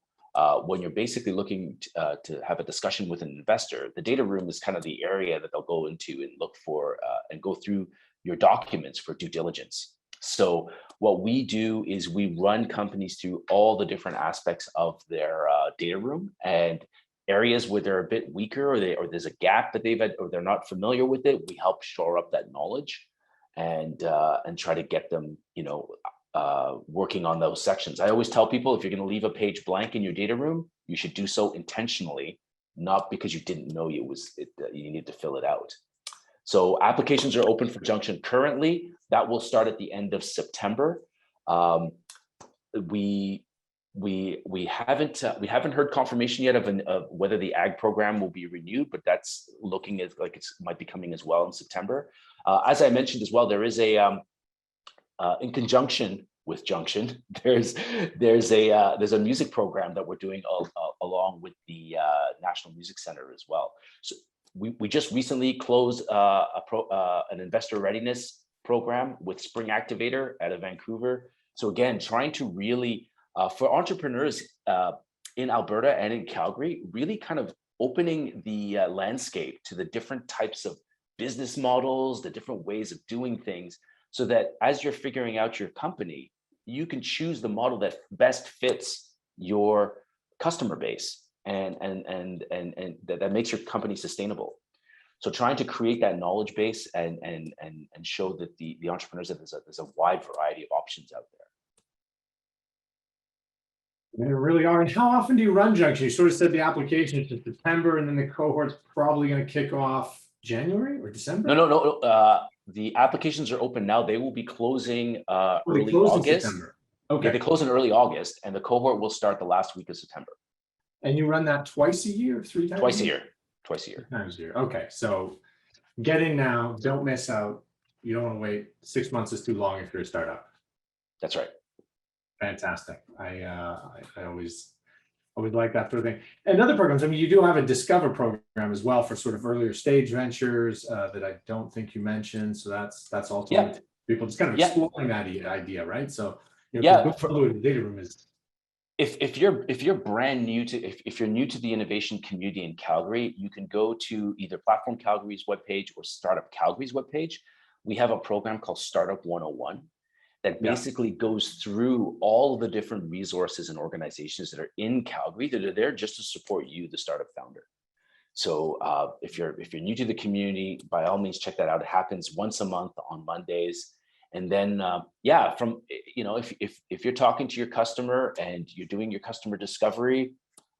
when you're basically looking to have a discussion with an investor, the data room is kind of the area that they'll go into and look for and go through your documents for due diligence. So what we do is we run companies through all the different aspects of their data room, and areas where they're a bit weaker or there's a gap that they've had or they're not familiar with it, we help shore up that knowledge and try to get them, working on those sections. I always tell people, if you're going to leave a page blank in your data room, you should do so intentionally, not because you didn't know you needed to fill it out. So applications are open for Junction currently. That will start at the end of September. We haven't heard confirmation yet of whether the ag program will be renewed, but that's looking as like it might be coming as well in September. As I mentioned as well, there is a in conjunction with Junction, there's a music program that we're doing along with the National Music Center as well. So we just recently closed an investor readiness program with Spring Activator out of Vancouver. So again, trying to really for entrepreneurs in Alberta and in Calgary, really kind of opening the landscape to the different types of business models, the different ways of doing things, so that as you're figuring out your company, you can choose the model that best fits your customer base and that makes your company sustainable. So trying to create that knowledge base and show that the entrepreneurs that there's a wide variety of options out there. There really are. And how often do you run Junction? You sort of said the application is in September, and then the cohort's probably going to kick off January or December? No. The applications are open now. They will be closing early August. Okay. Yeah, they close in early August, and the cohort will start the last week of September. And you run that twice a year, 3 times? Twice a year. Twice a year. 3 times a year. Okay, so get in now. Don't miss out. You don't want to wait. 6 months is too long if you're a startup. That's right. Fantastic. I always like that sort of thing. And other programs, I mean, you do have a Discover program as well for sort of earlier stage ventures that I don't think you mentioned. So that's also people just kind of exploring that idea, right? So the data room is. If you're brand new to if you're new to the innovation community in Calgary, you can go to either Platform Calgary's webpage or Startup Calgary's webpage. We have a program called Startup 101 that basically goes through all of the different resources and organizations that are in Calgary that are there just to support you, the startup founder. So if you're new to the community, by all means check that out. It happens once a month on Mondays. And then if you're talking to your customer and you're doing your customer discovery,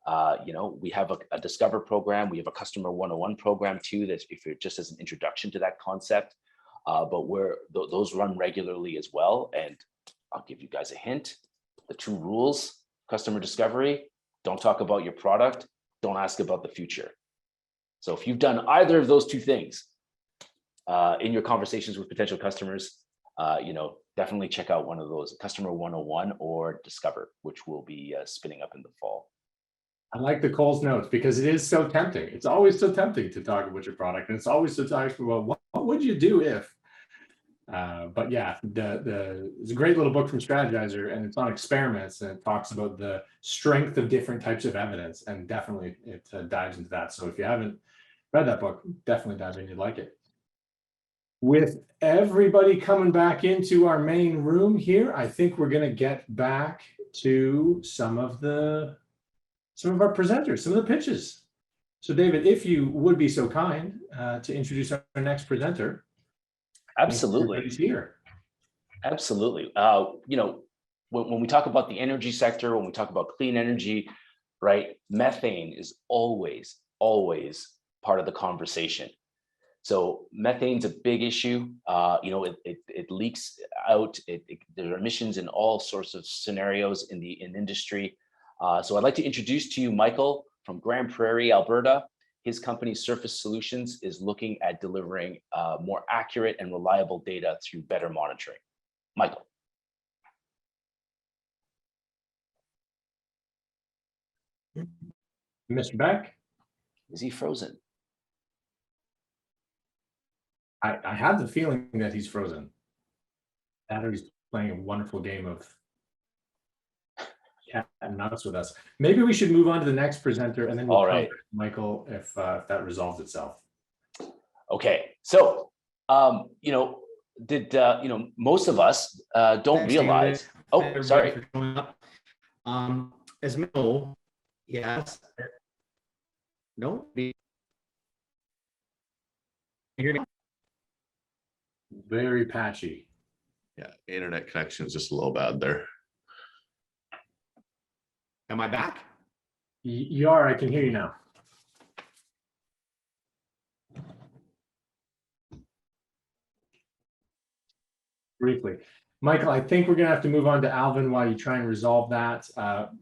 we have a Discover program. We have a Customer 101 program too. That's if you're just as an introduction to that concept. But those run regularly as well. And I'll give you guys a hint. The 2 rules, customer discovery, don't talk about your product, don't ask about the future. So if you've done either of those 2 things in your conversations with potential customers, definitely check out one of those, Customer 101 or Discover, which will be spinning up in the fall. I like the Cole's notes because it is so tempting. It's always so tempting to talk about your product, and it's always so talking about what would you do if. But yeah, it's a great little book from Strategizer, and it's on experiments, and it talks about the strength of different types of evidence, and definitely it dives into that. So if you haven't read that book, definitely dive in. You'd like it. With everybody coming back into our main room here, I think we're going to get back to some of our presenters, some of the pitches. So David, if you would be so kind to introduce our next presenter. Absolutely. He's here. Absolutely. When we talk about the energy sector, when we talk about clean energy, right, methane is always part of the conversation. So methane's a big issue. It leaks out. There are emissions in all sorts of scenarios in industry. So I'd like to introduce to you Michael from Grand Prairie, Alberta. His company, Surface Solutions, is looking at delivering more accurate and reliable data through better monitoring. Michael. Mr. Beck? Is he frozen? I have the feeling that he's frozen. That or he's playing a wonderful game of cat and mouse with us. Maybe we should move on to the next presenter, and then we'll come to Michael if that resolves itself. Okay, so most of us don't realize. Oh, sorry. As we know, yes. No. Hear me? Very patchy. Yeah, internet connection is just a little bad there. Am I back? You are. I can hear you now. briefly. Michael, I think we're going to have to move on to Alvin while you try and resolve that.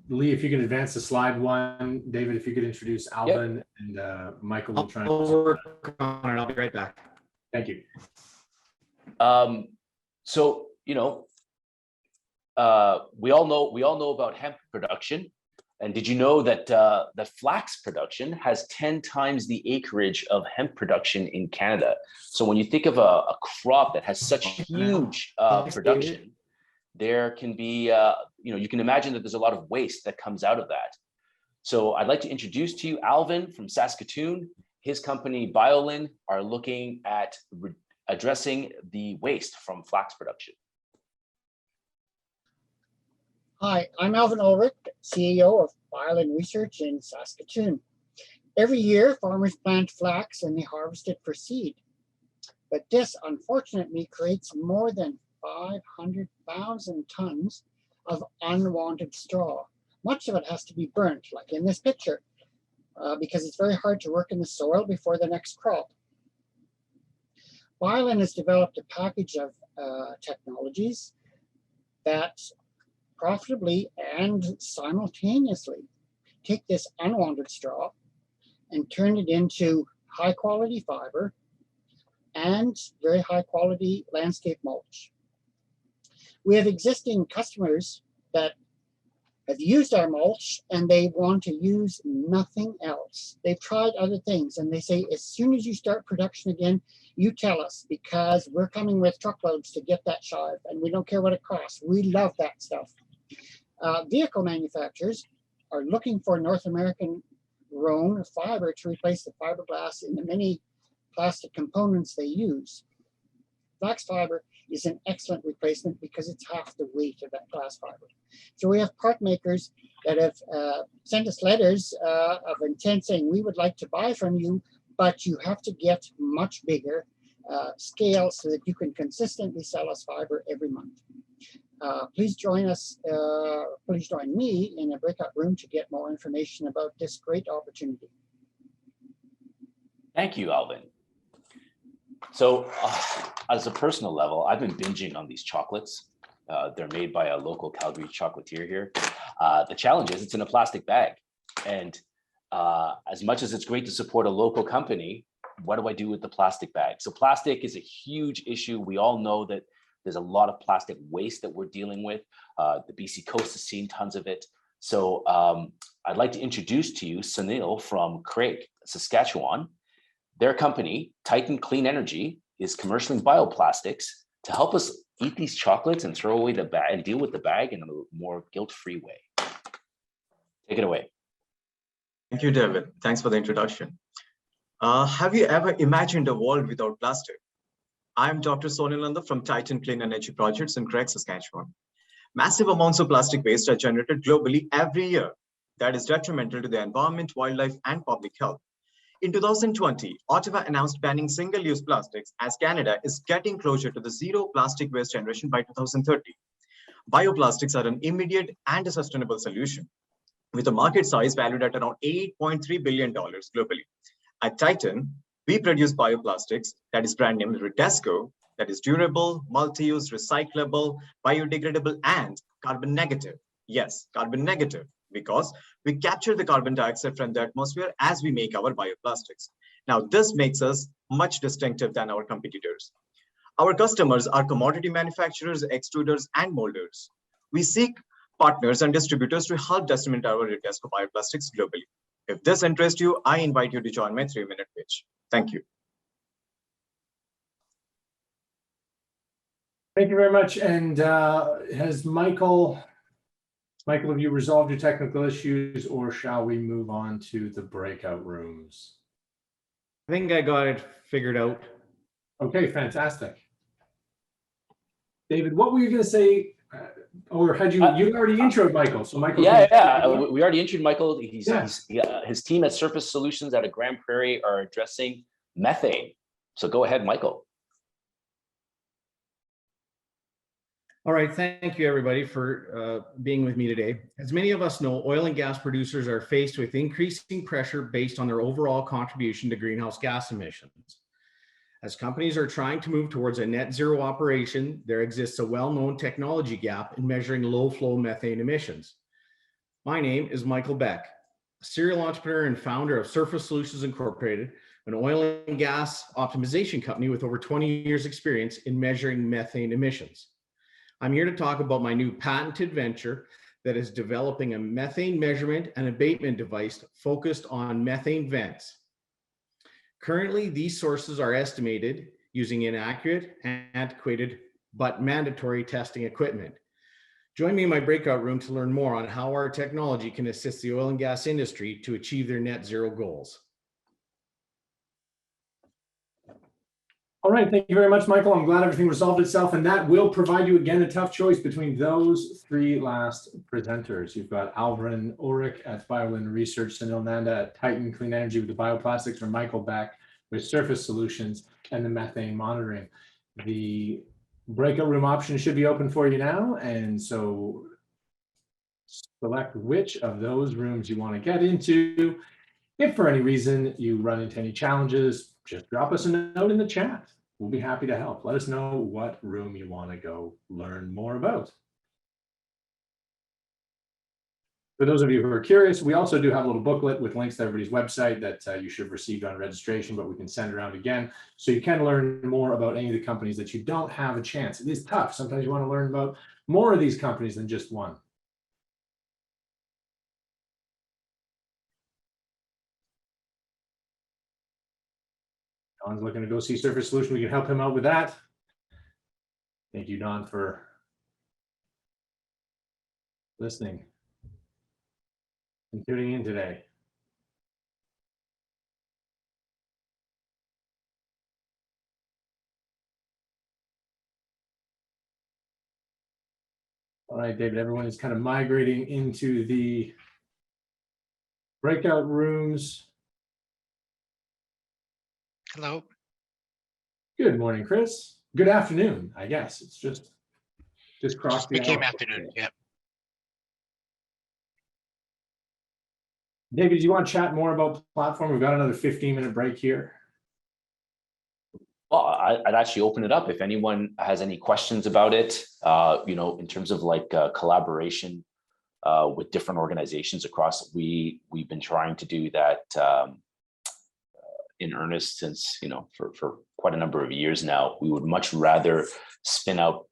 Lee, if you can advance the slide one. David, if you could introduce Alvin, and Michael will try and work on it. I'll be right back. Thank you. So, you know, we all know about hemp production. And did you know that that flax production has 10 times the acreage of hemp production in Canada? So when you think of a crop that has such huge production, there can be, you know, you can imagine that there's a lot of waste that comes out of that. So I'd like to introduce to you Alvin from Saskatoon. His company Biolin are looking at addressing the waste from flax production. Hi, I'm Alvin Ulrich, CEO of Biolin Research in Saskatoon. Every year, farmers plant flax and they harvest it for seed. But this, unfortunately, creates more than 500,000 tons of unwanted straw. Much of it has to be burnt, like in this picture, because it's very hard to work in the soil before the next crop. Biolin has developed a package of technologies that profitably and simultaneously take this unwanted straw and turn it into high quality fiber and very high quality landscape mulch. We have existing customers that have used our mulch and they want to use nothing else. They've tried other things and they say, as soon as you start production again, you tell us, because we're coming with truckloads to get that shive and we don't care what it costs. We love that stuff. Vehicle manufacturers are looking for North American grown fiber to replace the fiberglass in the many plastic components they use. Flax fiber is an excellent replacement because it's half the weight of that glass fiber. So we have part makers that have sent us letters of intent saying, we would like to buy from you, but you have to get much bigger scale so that you can consistently sell us fiber every month. Please join us, please join me in a breakout room to get more information about this great opportunity. Thank you, Alvin. So as a personal level, I've been binging on these chocolates. They're made by a local Calgary chocolatier here. The challenge is it's in a plastic bag. And as much as it's great to support a local company, what do I do with the plastic bag? So plastic is a huge issue. We all know that there's a lot of plastic waste that we're dealing with. The BC coast has seen tons of it. So I'd like to introduce to you Sunil from Craig, Saskatchewan. Their company, Titan Clean Energy, is commercializing bioplastics to help us eat these chocolates and throw away the bag and deal with the bag in a more guilt-free way. Take it away. Thank you, David. Thanks for the introduction. Have you ever imagined a world without plastic? I'm Dr. Sonil Nanda from Titan Clean Energy Projects in Craig, Saskatchewan. Massive amounts of plastic waste are generated globally every year. That is detrimental to the environment, wildlife, and public health. In 2020, Ottawa announced banning single-use plastics as Canada is getting closer to the zero plastic waste generation by 2030. Bioplastics are an immediate and a sustainable solution, with a market size valued at around $8.3 billion globally. At Titan, we produce bioplastics that is brand named Redesco, that is durable, multi-use, recyclable, biodegradable, and carbon negative. Yes, carbon negative, because we capture the carbon dioxide from the atmosphere as we make our bioplastics. Now, this makes us much distinctive than our competitors. Our customers are commodity manufacturers, extruders, and molders. We seek partners and distributors to help disseminate our Redesco bioplastics globally. If this interests you, I invite you to join my 3-minute pitch. Thank you. Thank you very much. And has Michael, have you resolved your technical issues, or shall we move on to the breakout rooms? I think I got it figured out. Okay, fantastic. David, what were you going to say? Or had you already introed Michael? So Michael, we already introed Michael. His team at Surface Solutions out of Grand Prairie are addressing methane. So go ahead, Michael. All right, thank you everybody for being with me today. As many of us know, oil and gas producers are faced with increasing pressure based on their overall contribution to greenhouse gas emissions. As companies are trying to move towards a net zero operation, there exists a well-known technology gap in measuring low-flow methane emissions. My name is Michael Beck, a serial entrepreneur and founder of Surface Solutions Incorporated, an oil and gas optimization company with over 20 years experience in measuring methane emissions. I'm here to talk about my new patented venture that is developing a methane measurement and abatement device focused on methane vents. Currently, these sources are estimated using inaccurate, antiquated, but mandatory testing equipment. Join me in my breakout room to learn more on how our technology can assist the oil and gas industry to achieve their net zero goals. All right, thank you very much, Michael. I'm glad everything resolved itself, and that will provide you again a tough choice between those three last presenters. You've got Alvin Ulrich at BioLin Research, Sunil Nanda at Titan Clean Energy with the bioplastics, or Michael Beck with Surface Solutions and the methane monitoring. The breakout room option should be open for you now, and so select which of those rooms you want to get into. If for any reason you run into any challenges, just drop us a note in the chat. We'll be happy to help. Let us know what room you want to go learn more about. For those of you who are curious, we also do have a little booklet with links to everybody's website that you should have received on registration, but we can send around again. So you can learn more about any of the companies that you don't have a chance. It is tough. Sometimes you want to learn about more of these companies than just one. Don's looking to go see Surface Solution. We can help him out with that. Thank you, Don, for listening and tuning in today. All right, David, everyone is kind of migrating into the breakout rooms. Hello. Good morning, Chris. Good afternoon, I guess. It's just crossed the Became hour. afternoon, yeah. David, do you want to chat more about the platform? We've got another 15-minute break here. Well, I'd actually open it up if anyone has any questions about it, in terms of like collaboration with different organizations across. We've been trying to do that in earnest since, for quite a number of years now. We would much rather spin out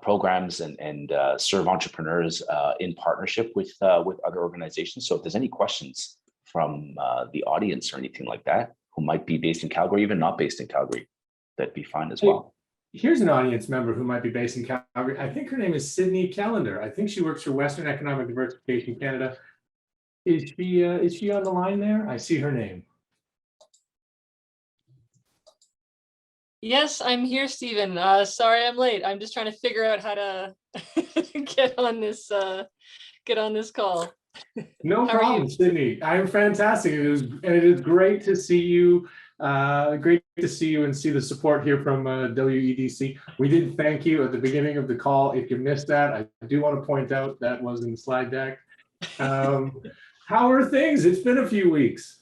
programs and serve entrepreneurs in partnership with other organizations. So if there's any questions from the audience or anything like that, who might be based in Calgary, even not based in Calgary, that'd be fine as well. Here's an audience member who might be based in Calgary. I think her name is Sydney Callender. I think she works for Western Economic Diversification Canada. Is she on the line there? I see her name. Yes, I'm here, Stephen. Sorry I'm late. I'm just trying to figure out how to get on this call. No problem, Sydney. I'm fantastic. It is great to see you. Great to see you and see the support here from WEDC. We did thank you at the beginning of the call. If you missed that, I do want to point out that was in the slide deck. How are things? It's been a few weeks.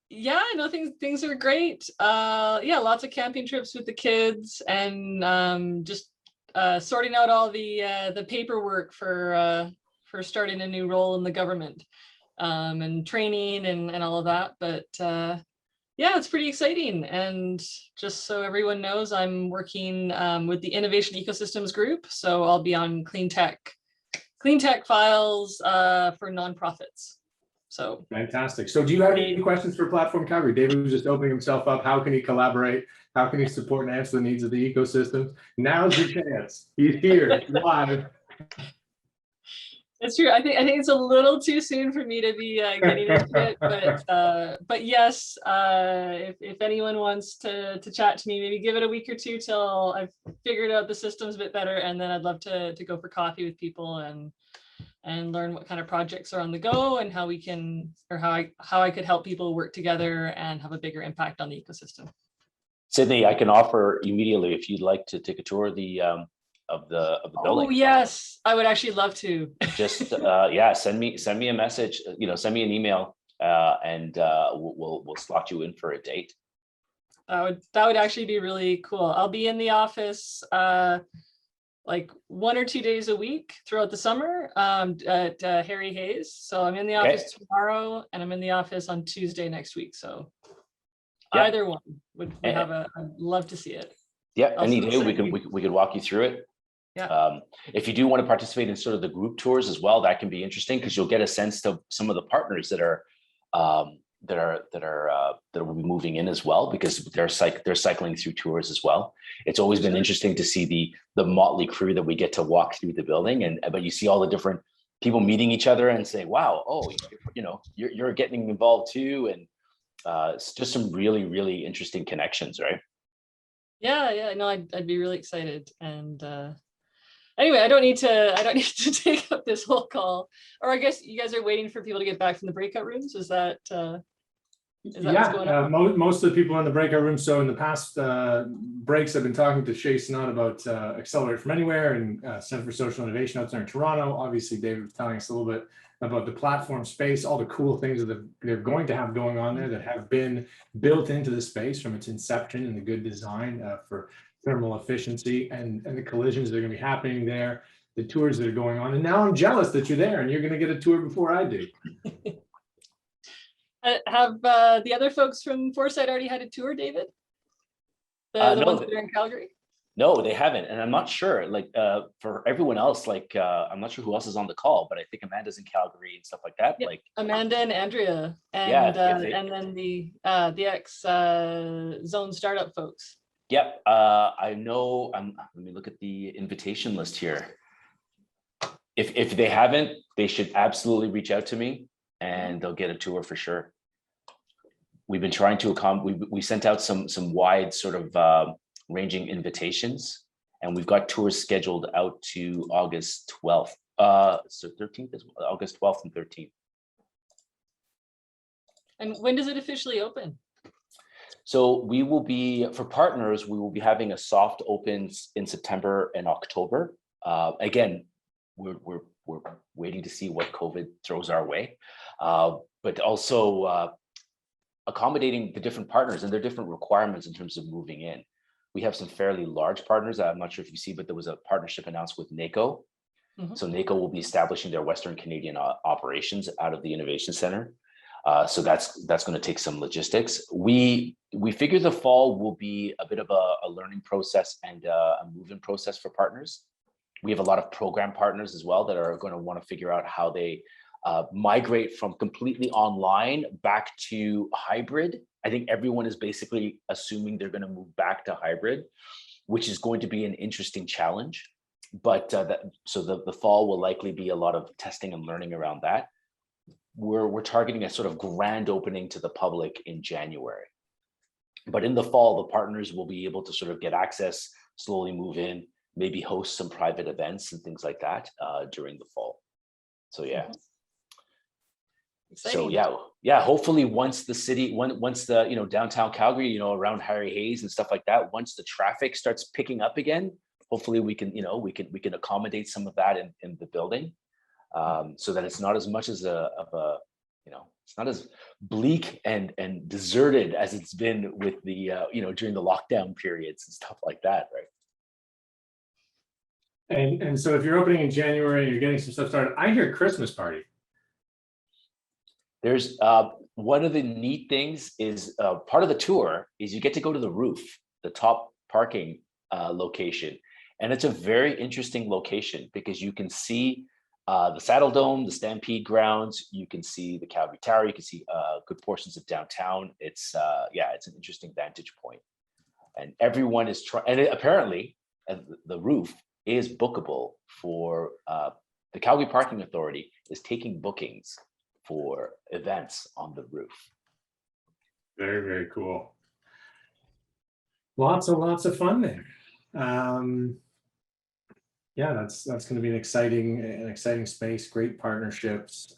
Yeah, no, things are great. Yeah, lots of camping trips with the kids, and just sorting out all the paperwork for starting a new role in the government, and training and all of that. But yeah, it's pretty exciting. And just so everyone knows, I'm working with the Innovation Ecosystems Group, so I'll be on Cleantech files for nonprofits. So fantastic. So do you have any questions for Platform Calgary? David was just opening himself up. How can he collaborate? How can he support and answer the needs of the ecosystem? Now's your chance. He's here live. It's true. I think it's a little too soon for me to be getting into it, but yes, if anyone wants to chat to me, maybe give it a week or two till I've figured out the systems a bit better, and then I'd love to go for coffee with people and learn what kind of projects are on the go and how we can, or how I could help people work together and have a bigger impact on the ecosystem. Sydney, I can offer immediately if you'd like to take a tour of the building. Oh yes, I would actually love to. Just yeah, send me a message. Send me an email and we'll slot you in for a date. That would actually be really cool. I'll be in the office like 1 or 2 days a week throughout the summer at Harry Hayes. So I'm in the office tomorrow, and I'm in the office on Tuesday next week. So either one would have I'd love to see it. Yeah, any day we could walk you through it. Yeah. If you do want to participate in sort of the group tours as well, that can be interesting because you'll get a sense of some of the partners that will be moving in as well, because they're cycling through tours as well. It's always been interesting to see the motley crew that we get to walk through the building, but you see all the different people meeting each other and say, wow, oh, you're getting involved too. And it's just some really, really interesting connections, right? Yeah, no, I'd be really excited. And anyway, I don't need to take up this whole call. Or I guess you guys are waiting for people to get back from the breakout rooms. Is that what's going on? Most of the people in the breakout room. So in the past breaks, I've been talking to Shay Snott about Accelerate from Anywhere and Center for Social Innovation out there in Toronto. Obviously, David was telling us a little bit about the platform space, all the cool things that they're going to have going on there that have been built into the space from its inception and the good design for thermal efficiency and the collisions that are going to be happening there, the tours that are going on. And now I'm jealous that you're there and you're going to get a tour before I do. Have the other folks from Foresight already had a tour, David? The ones that are in Calgary? No, they haven't. And I'm not sure, like for everyone else, like I'm not sure who else is on the call, but I think Amanda's in Calgary and stuff like that. Yeah, like Amanda and Andrea and and then the ex Zone Startup folks. Yep, I know. Let me look at the invitation list here. If they haven't, they should absolutely reach out to me and they'll get a tour for sure. We've been trying to accommodate, we sent out some wide sort of ranging invitations, and we've got tours scheduled out to August 12th. So 13th is August 12th and 13th. And when does it officially open? So we will be, for partners, we will be having a soft open in September and October. Again, we're waiting to see what COVID throws our way, but also accommodating the different partners and their different requirements in terms of moving in. We have some fairly large partners. I'm not sure if you see, but there was a partnership announced with NACO. So NACO will be establishing their Western Canadian operations out of the Innovation Center. So that's going to take some logistics. We figure the fall will be a bit of a learning process and a move-in process for partners. We have a lot of program partners as well that are going to want to figure out how they migrate from completely online back to hybrid. I think everyone is basically assuming they're going to move back to hybrid, which is going to be an interesting challenge. But so the fall will likely be a lot of testing and learning around that. We're targeting a sort of grand opening to the public in January. But in the fall, the partners will be able to sort of get access, slowly move in, maybe host some private events and things like that during the fall. So yeah. Exciting. So yeah. Hopefully, once the downtown Calgary, around Harry Hayes and stuff like that, once the traffic starts picking up again, hopefully we can accommodate some of that in the building, so that it's not as much as it's not as bleak and deserted as it's been with the during the lockdown periods and stuff like that, right? And so if you're opening in January, you're getting some stuff started. I hear Christmas party. There's one of the neat things is part of the tour is you get to go to the roof, the top parking location. And it's a very interesting location because you can see the Saddle Dome, the Stampede grounds, you can see the Calgary Tower, you can see good portions of downtown. It's an interesting vantage point. And everyone is trying, and apparently the roof is bookable for the Calgary Parking Authority is taking bookings for events on the roof. Very, very cool. Lots of fun there. Yeah, that's going to be an exciting space, great partnerships,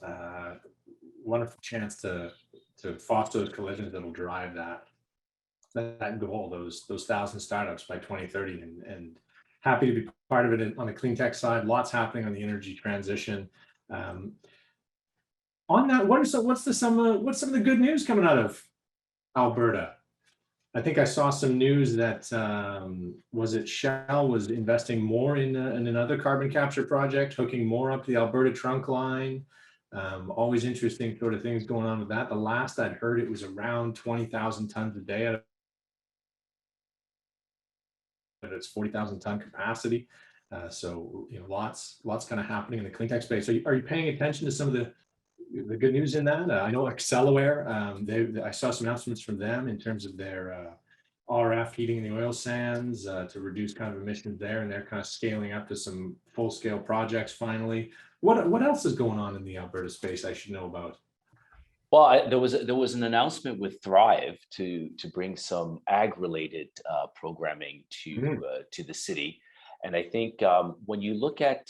wonderful chance to foster those collisions that'll drive that goal, those 1,000 startups by 2030, and happy to be part of it on the Cleantech side. Lots happening on the energy transition. On that, what's some of the good news coming out of Alberta? I think I saw some news that was it Shell was investing more in another carbon capture project, hooking more up the Alberta trunk line. Always interesting sort of things going on with that. The last I'd heard, it was around 20,000 tons a day at its 40,000 ton capacity. So lots kind of happening in the clean tech space. Are you paying attention to some of the good news in that? I know Accelerator, I saw some announcements from them in terms of their RF heating in the oil sands to reduce kind of emissions there, and they're kind of scaling up to some full-scale projects finally. What else is going on in the Alberta space I should know about? Well, there was an announcement with Thrive to bring some ag-related programming to the city, and I think when you look at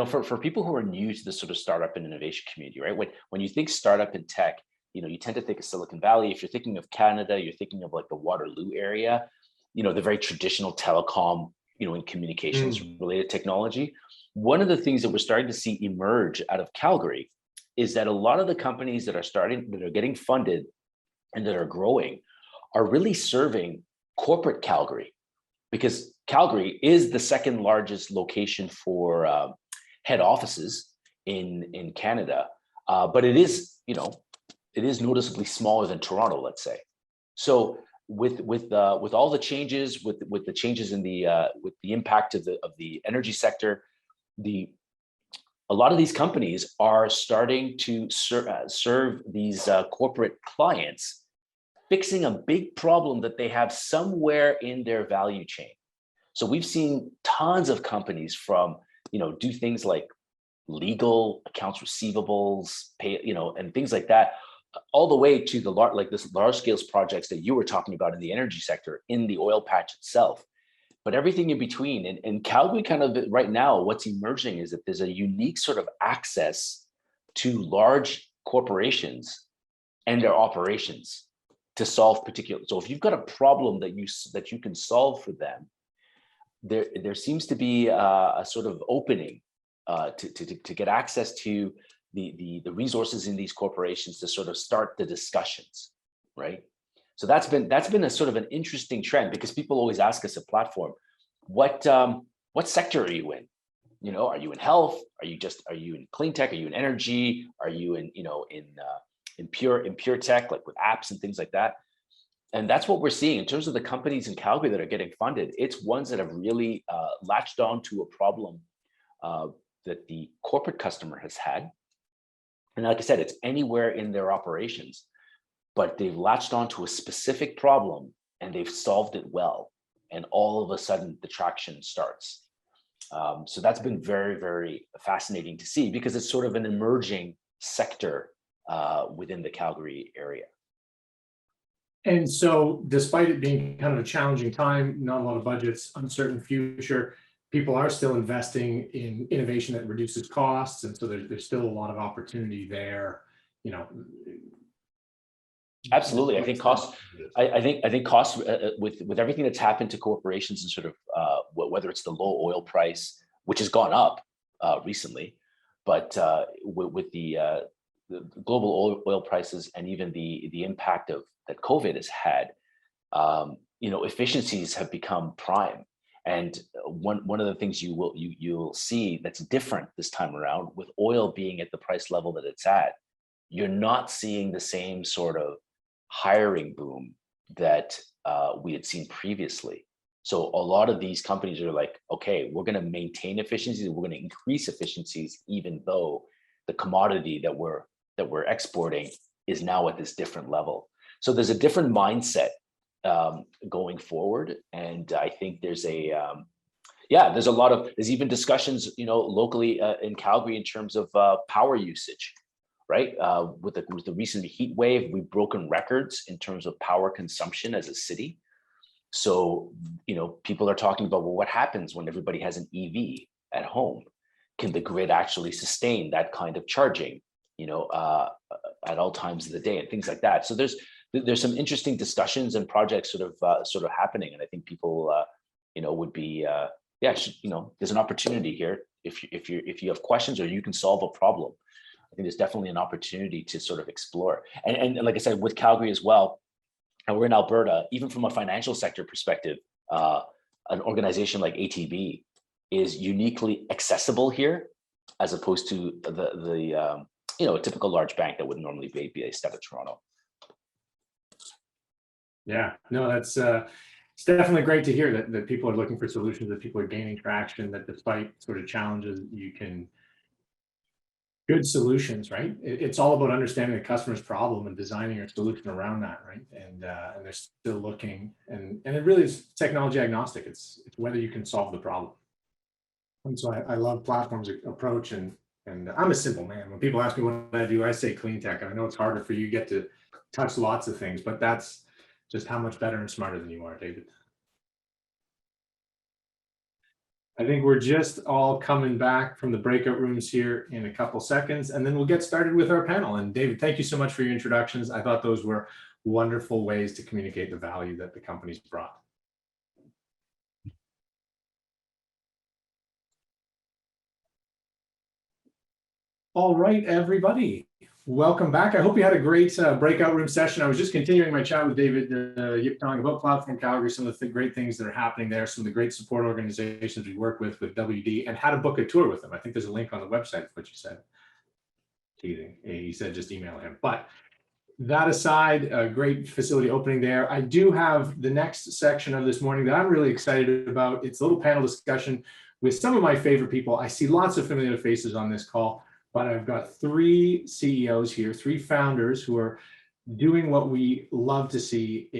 for people who are new to the sort of startup and innovation community, right? When you think startup and tech, you tend to think of Silicon Valley. If you're thinking of Canada, you're thinking of like the Waterloo area, the very traditional telecom, and communications related technology. One of the things that we're starting to see emerge out of Calgary is that a lot of the companies that are getting funded and that are growing are really serving corporate Calgary, because Calgary is the second largest location for head offices in Canada, but it is noticeably smaller than Toronto, let's say. So with all the changes, with the changes in with the impact of the energy sector, a lot of these companies are starting to serve these corporate clients, fixing a big problem that they have somewhere in their value chain. So we've seen tons of companies from do things like legal, accounts receivables, pay, and things like that, all the way to the large scale projects that you were talking about in the energy sector, in the oil patch itself, but everything in between. And Calgary kind of right now, what's emerging is that there's a unique sort of access to large corporations and their operations to solve particular. So if you've got a problem that you can solve for them, there seems to be a sort of opening to get access to the resources in these corporations to sort of start the discussions, right? So that's been a sort of an interesting trend, because people always ask us at Platform, what sector are you in? Are you in health? Are you in clean tech? Are you in energy? Are you in pure tech, like with apps and things like that? And that's what we're seeing in terms of the companies in Calgary that are getting funded. It's ones that have really latched on to a problem that the corporate customer has had. And like I said, it's anywhere in their operations, but they've latched on to a specific problem and they've solved it well. And all of a sudden the traction starts. So that's been very, very fascinating to see, because it's sort of an emerging sector within the Calgary area. And so despite it being kind of a challenging time, not a lot of budgets, uncertain future, people are still investing in innovation that reduces costs. And so there's still a lot of opportunity there, Absolutely. I think costs, I think costs with everything that's happened to corporations and sort of whether it's the low oil price, which has gone up recently, but with the global oil prices and even the impact that COVID has had, efficiencies have become prime. And one of the things you'll see that's different this time around, with oil being at the price level that it's at, you're not seeing the same sort of hiring boom that we had seen previously. So a lot of these companies are like, okay, we're going to maintain efficiencies, we're going to increase efficiencies, even though the commodity that we're exporting is now at this different level. So there's a different mindset going forward, and I think there's there's even discussions, locally in Calgary in terms of power usage, right? With the recent heat wave, we've broken records in terms of power consumption as a city. So people are talking about, well, what happens when everybody has an EV at home? Can the grid actually sustain that kind of charging, at all times of the day and things like that? So there's some interesting discussions and projects sort of happening, and I think people would be there's an opportunity here if you have questions or you can solve a problem. I think there's definitely an opportunity to sort of explore. And like I said, with Calgary as well, and we're in Alberta, even from a financial sector perspective, an organization like ATB is uniquely accessible here, as opposed to the a typical large bank that would normally be based out of Toronto. Yeah, no, that's it's definitely great to hear that people are looking for solutions, that people are gaining traction, that despite sort of challenges, you can good solutions, right? It's all about understanding the customer's problem and designing a solution around that, right? And they're still looking, and it really is technology agnostic. It's whether you can solve the problem. And so I love Platform's approach, and I'm a simple man. When people ask me what I do, I say Cleantech. I know it's harder for you, get to touch lots of things, but that's just how much better and smarter than you are, David. I think we're just all coming back from the breakout rooms here in a couple seconds, and then we'll get started with our panel. And David, thank you so much for your introductions. I thought those were wonderful ways to communicate the value that the company's brought. All right, everybody. Welcome back. I hope you had a great breakout room session. I was just continuing my chat with David talking about Platform Calgary, some of the great things that are happening there, some of the great support organizations we work with WD, and how to book a tour with them. I think there's a link on the website, what you said. Teasing. He said just email him. But that aside, a great facility opening there. I do have the next section of this morning that I'm really excited about. It's a little panel discussion with some of my favorite people. I see lots of familiar faces on this call, but I've got 3 CEOs here, 3 founders who are doing what we love to see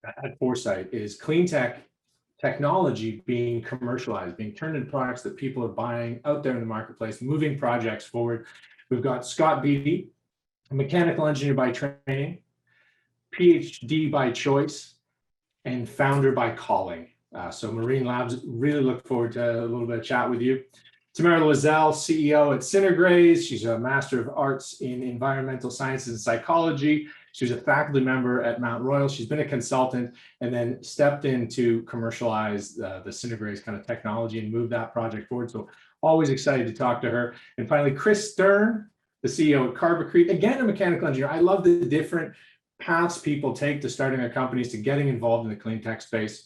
at Foresight, is clean tech technology being commercialized, being turned into products that people are buying out there in the marketplace, moving projects forward. We've got Scott Beatty, a mechanical engineer by training, PhD by choice, and founder by calling. So Marine Labs, really look forward to a little bit of chat with you. Tamara Loiselle, CEO at Cinegraze. She's a Master of Arts in Environmental Sciences and Psychology. She was a faculty member at Mount Royal. She's been a consultant and then stepped in to commercialize the Cinegraze kind of technology and move that project forward. So always excited to talk to her. And finally, Chris Stern, the CEO at Carbonoxytec, again, a mechanical engineer. I love the different paths people take to starting their companies, to getting involved in the clean tech space,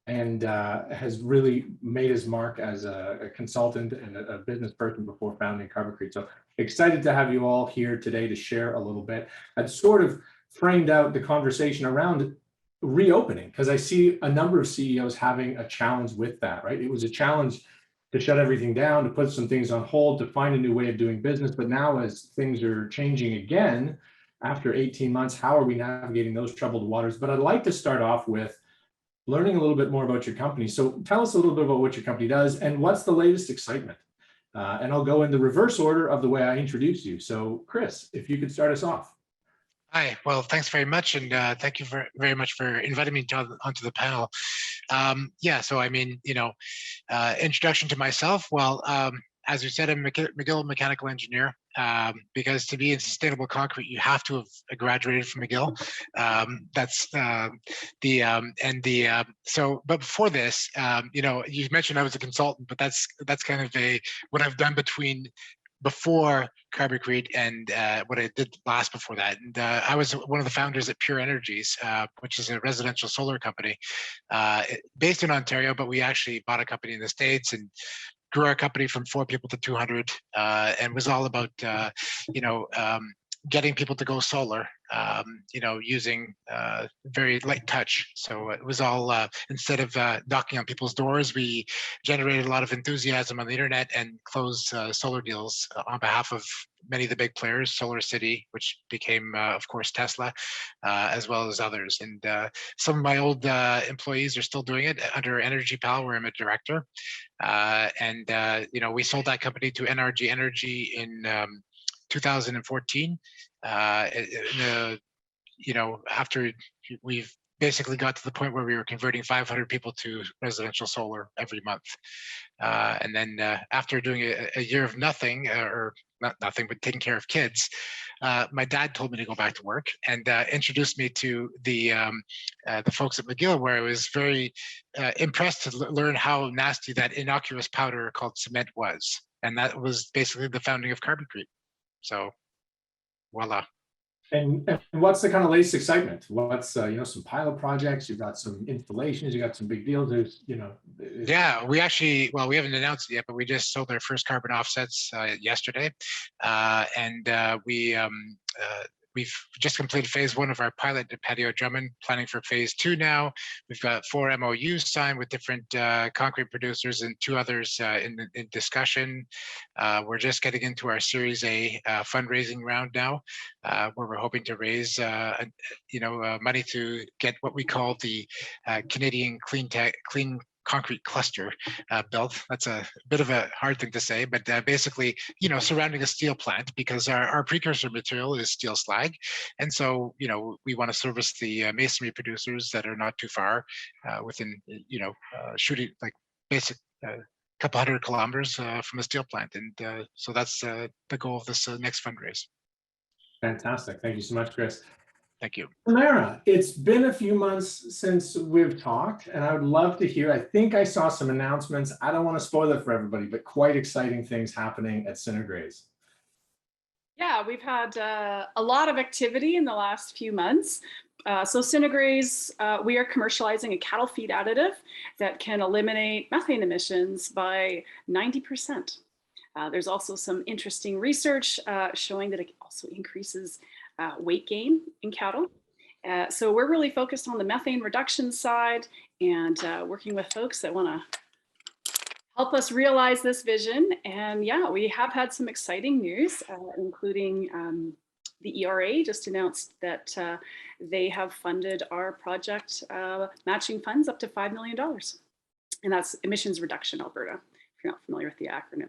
and has really made his mark as a consultant and a business person before founding Carbonoxytec. So excited to have you all here today to share a little bit. I've sort of framed out the conversation around reopening, because I see a number of CEOs having a challenge with that, right? It was a challenge to shut everything down, to put some things on hold, to find a new way of doing business. But now as things are changing again, after 18 months, how are we navigating those troubled waters? But I'd like to start off with learning a little bit more about your company. So tell us a little bit about what your company does and what's the latest excitement. And I'll go in the reverse order of the way I introduced you. So Chris, if you could start us off. Hi, well, thanks very much. And thank you very much for inviting me onto the panel. Yeah, so I mean, introduction to myself. Well, as you said, I'm a McGill mechanical engineer, because to be in sustainable concrete, you have to have graduated from McGill. But before this, you mentioned I was a consultant, but that's kind of what I've done before Carbonoxytec and what I did last before that. And I was one of the founders at Pure Energies, which is a residential solar company based in Ontario, but we actually bought a company in the States and grew our company from 4 people to 200, and was all about, getting people to go solar, using very light touch. So it was all, instead of knocking on people's doors, we generated a lot of enthusiasm on the internet and closed solar deals on behalf of many of the big players, Solar City, which became, of course, Tesla, as well as others. And some of my old employees are still doing it under Energy Pal, where I'm a director. We sold that company to NRG Energy in 2014. After we've basically got to the point where we were converting 500 people to residential solar every month. And then after doing a year of nothing, or not nothing, but taking care of kids, my dad told me to go back to work and introduced me to the folks at McGill, where I was very impressed to learn how nasty that innocuous powder called cement was. And that was basically the founding of Carbon Creep. So voila. And what's the kind of latest excitement? What's some pilot projects? You've got some installations. You got some big deals. There's Yeah, we actually, well, we haven't announced it yet, but we just sold our first carbon offsets yesterday, and we've just completed phase 1 of our pilot at Patio Drummond, planning for phase 2 now. We've got 4 MOUs signed with different concrete producers and 2 others in discussion. We're just getting into our Series A fundraising round now, where we're hoping to raise money to get what we call the Canadian Cleantech Clean Concrete Cluster built. That's a bit of a hard thing to say, but basically, surrounding a steel plant, because our precursor material is steel slag. And so, we want to service the masonry producers that are not too far within, shooting like basic couple 100 kilometers from a steel plant. And so that's the goal of this next fundraise. fantastic. Thank you so much, Chris. Thank you. Tamara, it's been a few months since we've talked, and I would love to hear. I think I saw some announcements. I don't want to spoil it for everybody, but quite exciting things happening at Synergraze. Yeah, we've had a lot of activity in the last few months. So Synergraze, we are commercializing a cattle feed additive that can eliminate methane emissions by 90%. There's also some interesting research showing that it also increases weight gain in cattle. So we're really focused on the methane reduction side and working with folks that want to help us realize this vision. And yeah, we have had some exciting news, including the ERA just announced that they have funded our project matching funds up to $5 million. And that's Emissions Reduction Alberta, if you're not familiar with the acronym.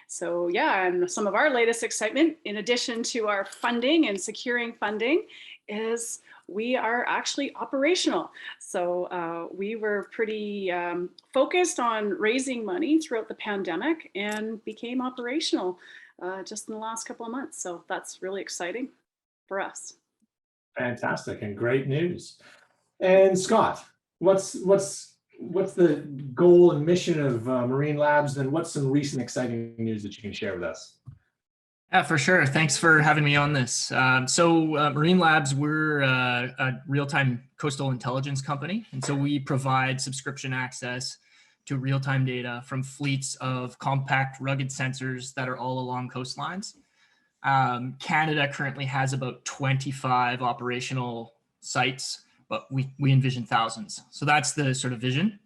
So yeah, and some of our latest excitement, in addition to our funding and securing funding, is we are actually operational. So we were pretty focused on raising money throughout the pandemic and became operational just in the last couple of months. So that's really exciting for us. Fantastic and great news. And Scott, what's the goal and mission of Marine Labs, and what's some recent exciting news that you can share with us? Yeah, for sure. Thanks for having me on this. Marine Labs, we're a real-time coastal intelligence company. And so we provide subscription access to real-time data from fleets of compact, rugged sensors that are all along coastlines. Canada currently has about 25 operational sites, but we envision thousands. So that's the sort of vision.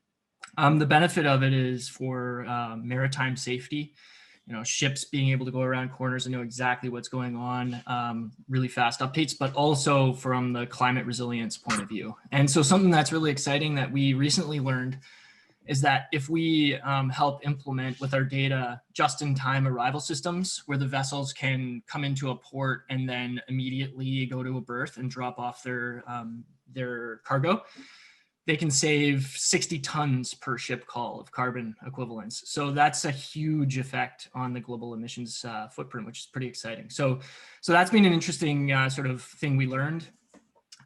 The benefit of it is for maritime safety, ships being able to go around corners and know exactly what's going on, really fast updates, but also from the climate resilience point of view. And so something that's really exciting that we recently learned is that if we help implement with our data just-in-time arrival systems where the vessels can come into a port and then immediately go to a berth and drop off their cargo, they can save 60 tons per ship call of carbon equivalents. So that's a huge effect on the global emissions footprint, which is pretty exciting. So that's been an interesting sort of thing we learned.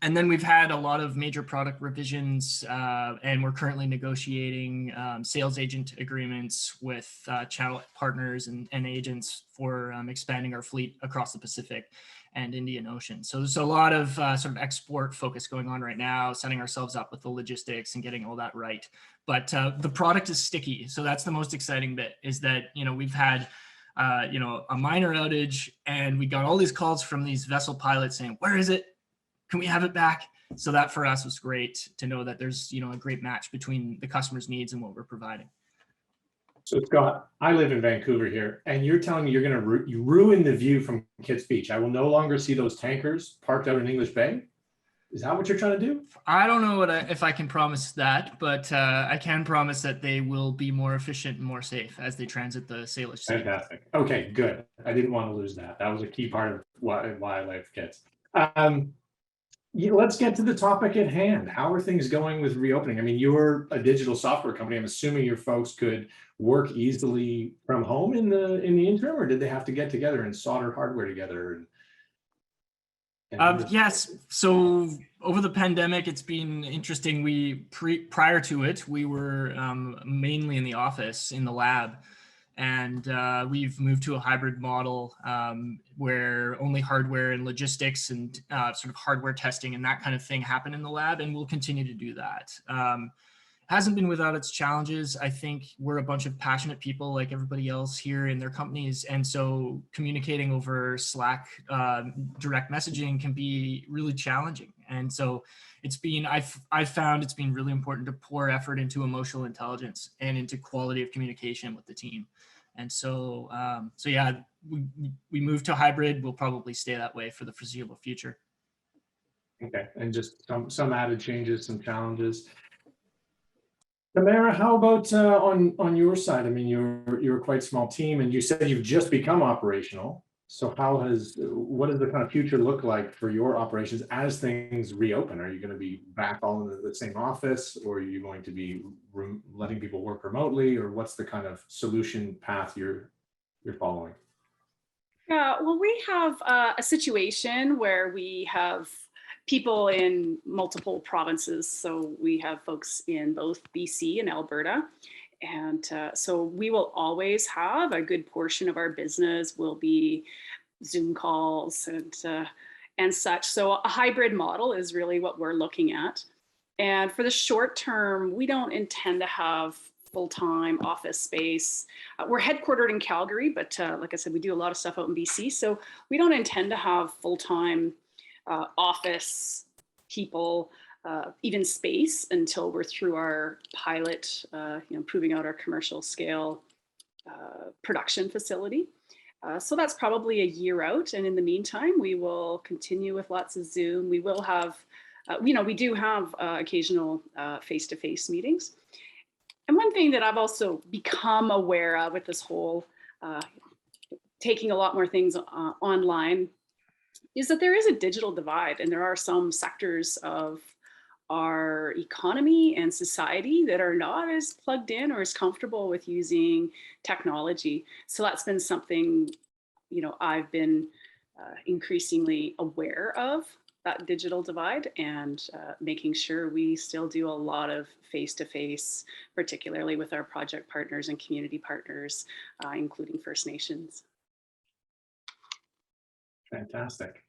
And then we've had a lot of major product revisions, and we're currently negotiating sales agent agreements with channel partners and agents for expanding our fleet across the Pacific and Indian Ocean. So there's a lot of sort of export focus going on right now, setting ourselves up with the logistics and getting all that right. But the product is sticky. So that's the most exciting bit, is that, we've had a minor outage and we got all these calls from these vessel pilots saying, where is it? Can we have it back? So that for us was great to know that there's, a great match between the customer's needs and what we're providing. So Scott, I live in Vancouver here, and you're telling me you're going to ruin the view from Kitts Beach. I will no longer see those tankers parked out in English Bay. Is that what you're trying to do? I don't know if I can promise that, but I can promise that they will be more efficient and more safe as they transit the Salish Sea. Fantastic. Okay, good. I didn't want to lose that. That was a key part of why I like Kitts. Let's get to the topic at hand. How are things going with reopening? I mean, you're a digital software company. I'm assuming your folks could work easily from home in the interim, or did they have to get together and solder hardware together? Yes. So over the pandemic, it's been interesting. Prior to it, we were mainly in the office, in the lab. And we've moved to a hybrid model where only hardware and logistics and sort of hardware testing and that kind of thing happen in the lab, and we'll continue to do that. Hasn't been without its challenges. I think we're a bunch of passionate people like everybody else here in their companies. And so communicating over Slack direct messaging can be really challenging. And so it's been, I've found it's been really important to pour effort into emotional intelligence and into quality of communication with the team. And so, so yeah, we moved to hybrid. We'll probably stay that way for the foreseeable future. Okay, and just some added changes, some challenges. Tamara, how about on your side? I mean, you're a quite small team, and you said you've just become operational. So what does the kind of future look like for your operations as things reopen? Are you going to be back all in the same office, or are you going to be letting people work remotely, or what's the kind of solution path you're following? Yeah, well, we have a situation where we have people in multiple provinces. So we have folks in both BC and Alberta. And so we will always have a good portion of our business will be Zoom calls and such. So a hybrid model is really what we're looking at. And for the short term, we don't intend to have full-time office space. We're headquartered in Calgary, but like I said, we do a lot of stuff out in BC. So we don't intend to have full-time office people, even space, until we're through our pilot, proving out our commercial scale production facility. So that's probably a year out. And in the meantime, we will continue with lots of Zoom. We will have, we do have occasional face-to-face meetings. And one thing that I've also become aware of with this whole taking a lot more things online is that there is a digital divide, and there are some sectors of our economy and society that are not as plugged in or as comfortable with using technology. So that's been something, I've been increasingly aware of, that digital divide, and making sure we still do a lot of face-to-face, particularly with our project partners and community partners, including First Nations. Fantastic.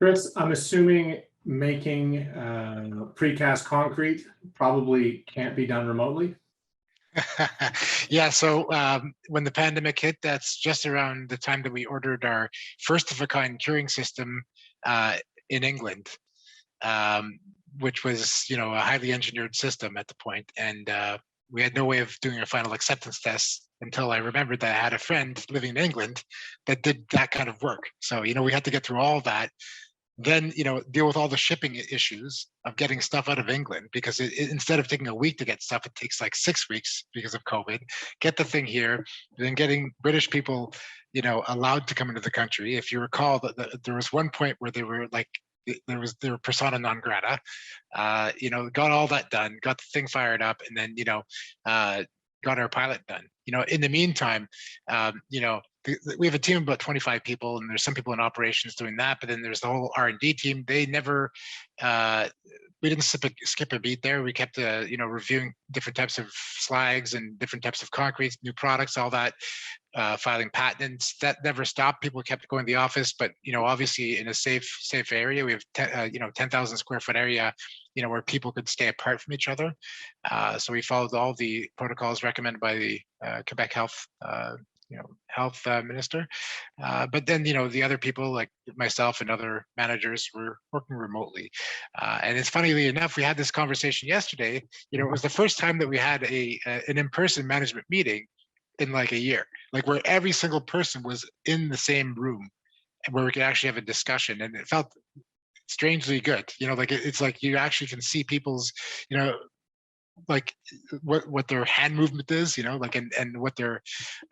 Chris, I'm assuming making precast concrete probably can't be done remotely. Yeah, so when the pandemic hit, that's just around the time that we ordered our first of a kind curing system in England, which was, a highly engineered system at the point. And we had no way of doing a final acceptance test until I remembered that I had a friend living in England that did that kind of work. So, we had to get through all of that. Then, deal with all the shipping issues of getting stuff out of England, because instead of taking a week to get stuff, it takes like 6 weeks because of COVID. Get the thing here, then getting British people, allowed to come into the country. If you recall, there was one point where they were like, they were persona non grata. Got all that done, got the thing fired up, and then got our pilot done. In the meantime, we have a team of about 25 people, and there's some people in operations doing that, but then there's the whole R&D team. They never, we didn't skip a beat there. We kept, reviewing different types of slags and different types of concretes, new products, all that, filing patents. That never stopped. People kept going to the office, but, obviously in a safe area. We have, 10,000 square foot area, where people could stay apart from each other. So we followed all the protocols recommended by the Quebec Health Minister. But then, the other people like myself and other managers were working remotely. And it's funnily enough, we had this conversation yesterday. It was the first time that we had an in-person management meeting in like a year, like where every single person was in the same room and where we could actually have a discussion. And it felt strangely good. It's like you actually can see people's, like what their hand movement is, and what their,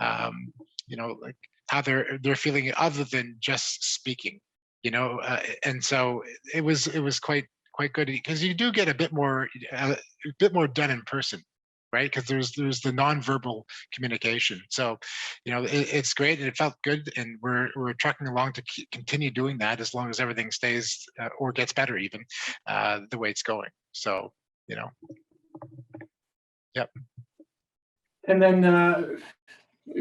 like how they're feeling other than just speaking, and so it was quite good, because you do get a bit more done in person, right? Because there's the nonverbal communication. So, it's great, and it felt good, and we're trucking along to continue doing that as long as everything stays or gets better, even the way it's going. So, Yep. And then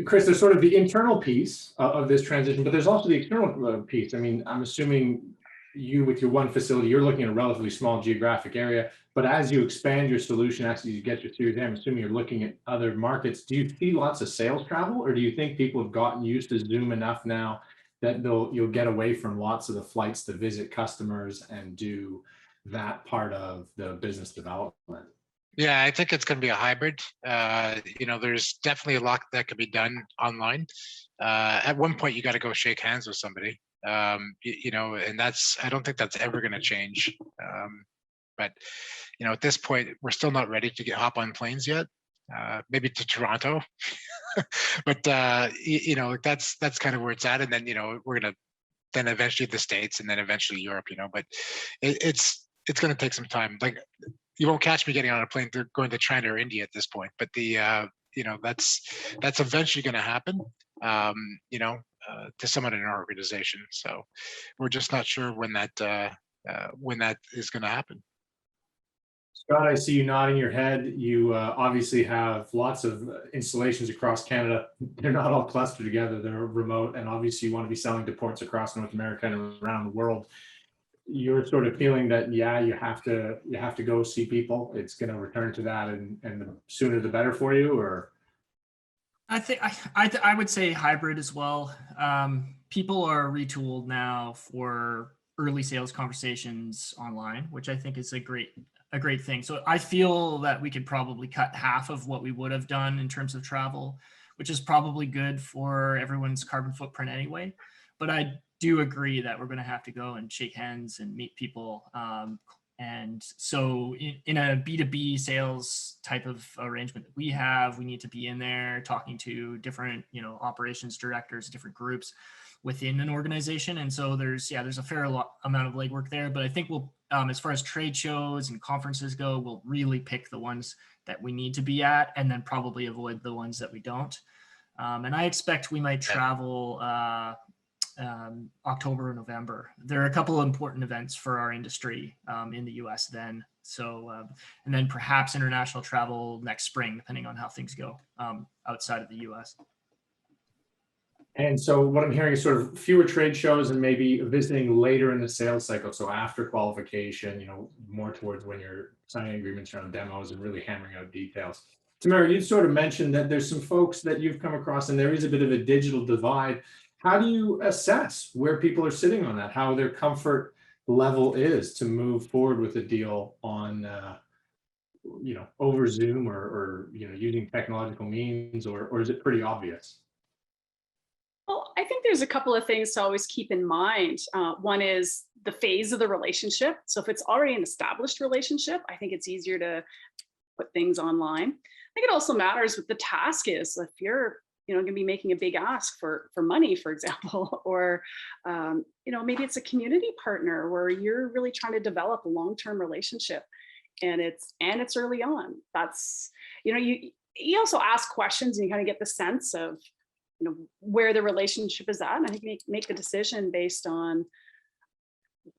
Chris, there's sort of the internal piece of this transition, but there's also the external piece. I mean, I'm assuming you, with your one facility, you're looking at a relatively small geographic area, but as you expand your solution, as you get your Series A, I'm assuming you're looking at other markets. Do you see lots of sales travel, or do you think people have gotten used to Zoom enough now that you'll get away from lots of the flights to visit customers and do that part of the business development? Yeah, I think it's going to be a hybrid. You know, there's definitely a lot that could be done online. At one point, you got to go shake hands with somebody. You know, and I don't think that's ever going to change. But you know, at this point, we're still not ready to hop on planes yet. Maybe to Toronto, but you know, that's kind of where it's at. And then, you know, we're gonna then eventually the States, and then eventually Europe. You know, but it's going to take some time. Like, you won't catch me getting on a plane going to China or India at this point. But the you know, that's eventually going to happen. You know, to someone in our organization. So we're just not sure when that is going to happen. Scott, I see you nodding your head. You obviously have lots of installations across Canada. They're not all clustered together, they're remote, and obviously you want to be selling to ports across North America and around the world. You're sort of feeling that, yeah, you have to go see people. It's going to return to that, and the sooner the better for you, or? I think I would say hybrid as well. People are retooled now for early sales conversations online, which I think is a great thing. So I feel that we could probably cut half of what we would have done in terms of travel, which is probably good for everyone's carbon footprint anyway. But I do agree that we're going to have to go and shake hands and meet people. And so in a B2B sales type of arrangement that we have, we need to be in there talking to different, you know, operations directors, different groups within an organization. And so there's a fair amount of legwork there, but I think we'll, as far as trade shows and conferences go, we'll really pick the ones that we need to be at, and then probably avoid the ones that we don't. And I expect we might travel October or November. There are a couple of important events for our industry in the US then. So, and then perhaps international travel next spring, depending on how things go outside of the US. And so what I'm hearing is sort of fewer trade shows and maybe visiting later in the sales cycle. So after qualification, you know, more towards when you're signing agreements around demos and really hammering out details. Tamara, you sort of mentioned that there's some folks that you've come across and there is a bit of a digital divide. How do you assess where people are sitting on that, how their comfort level is to move forward with a deal on, you know, over Zoom or you know, using technological means, or is it pretty obvious? Well, I think there's a couple of things to always keep in mind. One is the phase of the relationship. So if it's already an established relationship, I think it's easier to put things online. I think it also matters what the task is. If you're, you know, going to be making a big ask for money, for example, or, you know, maybe it's a community partner where you're really trying to develop a long-term relationship, and it's early on. That's, you know, you also ask questions and you kind of get the sense of, you know, where the relationship is at. And I think you make the decision based on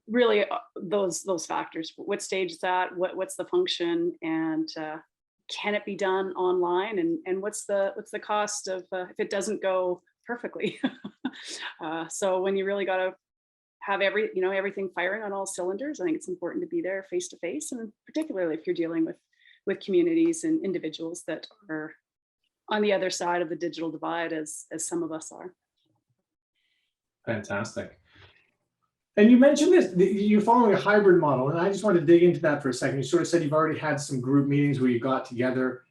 really those factors. What stage is that? What's the function? And can it be done online? And what's the cost of if it doesn't go perfectly? So when you really got to have everything firing on all cylinders, I think it's important to be there face to face, and particularly if you're dealing with communities and individuals that are on the other side of the digital divide, as some of us are. Fantastic. And you mentioned this, you're following a hybrid model, and I just wanted to dig into that for a second. You sort of said you've already had some group meetings where you got together.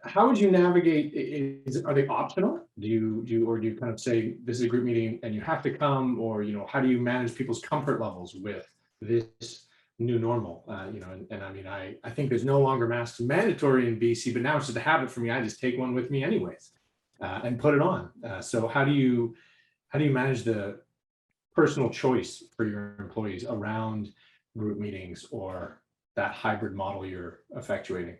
How would you navigate? Are they optional? Do you kind of say this is a group meeting and you have to come, or, you know, how do you manage people's comfort levels with this new normal? You know, and I mean, I think there's no longer masks mandatory in BC, but now it's just a habit for me. I just take one with me anyways and put it on. So how do you manage the personal choice for your employees around group meetings or that hybrid model you're effectuating?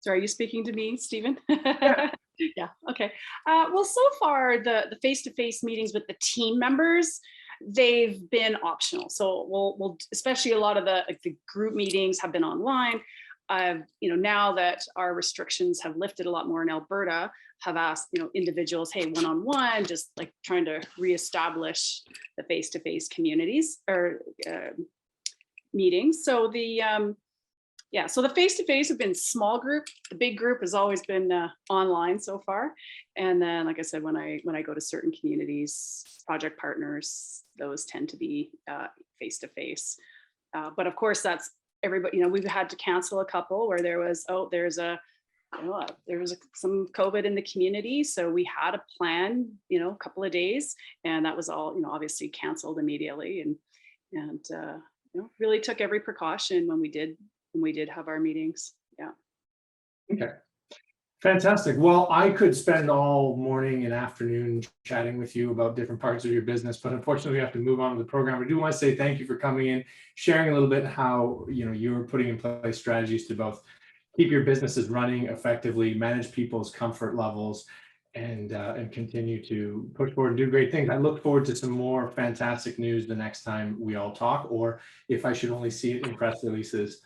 So are you speaking to me, Stephen? Yeah, okay. Well, so far the face-to-face meetings with the team members, they've been optional. So we'll especially a lot of the group meetings have been online. now that our restrictions have lifted a lot more in Alberta, have asked, individuals, hey, one-on-one, just like trying to reestablish the face-to-face communities or meetings. So so the face-to-face have been small group. The big group has always been online so far. And then, like I said, when I go to certain communities, project partners, those tend to be face-to-face. But of course, that's everybody. We've had to cancel a couple where there was some COVID in the community, so we had a plan, a couple of days, and that was all, obviously canceled immediately, and really took every precaution when we did have our meetings. Yeah. Okay. Fantastic. Well, I could spend all morning and afternoon chatting with you about different parts of your business, but unfortunately we have to move on to the program. I do want to say thank you for coming in, sharing a little bit how you're putting in place strategies to both keep your businesses running effectively, manage people's comfort levels, and continue to push forward and do great things. I look forward to some more fantastic news the next time we all talk, or if I should only see it in press releases,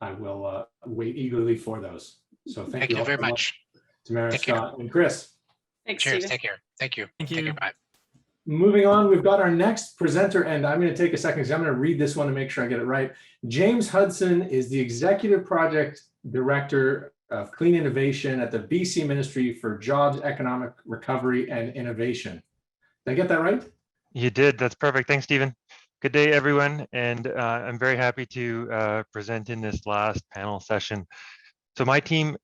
I will wait eagerly for those. So thank you all very much. Tamara, Scott, and Chris. Thanks, Cheers. Stephen. Take care. Thank you. Thank you. Take care. Bye. Moving on, we've got our next presenter, and I'm going to take a second because I'm going to read this one to make sure I get it right. James Hudson is the Executive Project Director of Clean Innovation at the BC Ministry for Jobs, Economic Recovery, and Innovation. Did I get that right? You did. That's perfect. Thanks, Stephen. Good day, everyone. And I'm very happy to present in this last panel session. So my team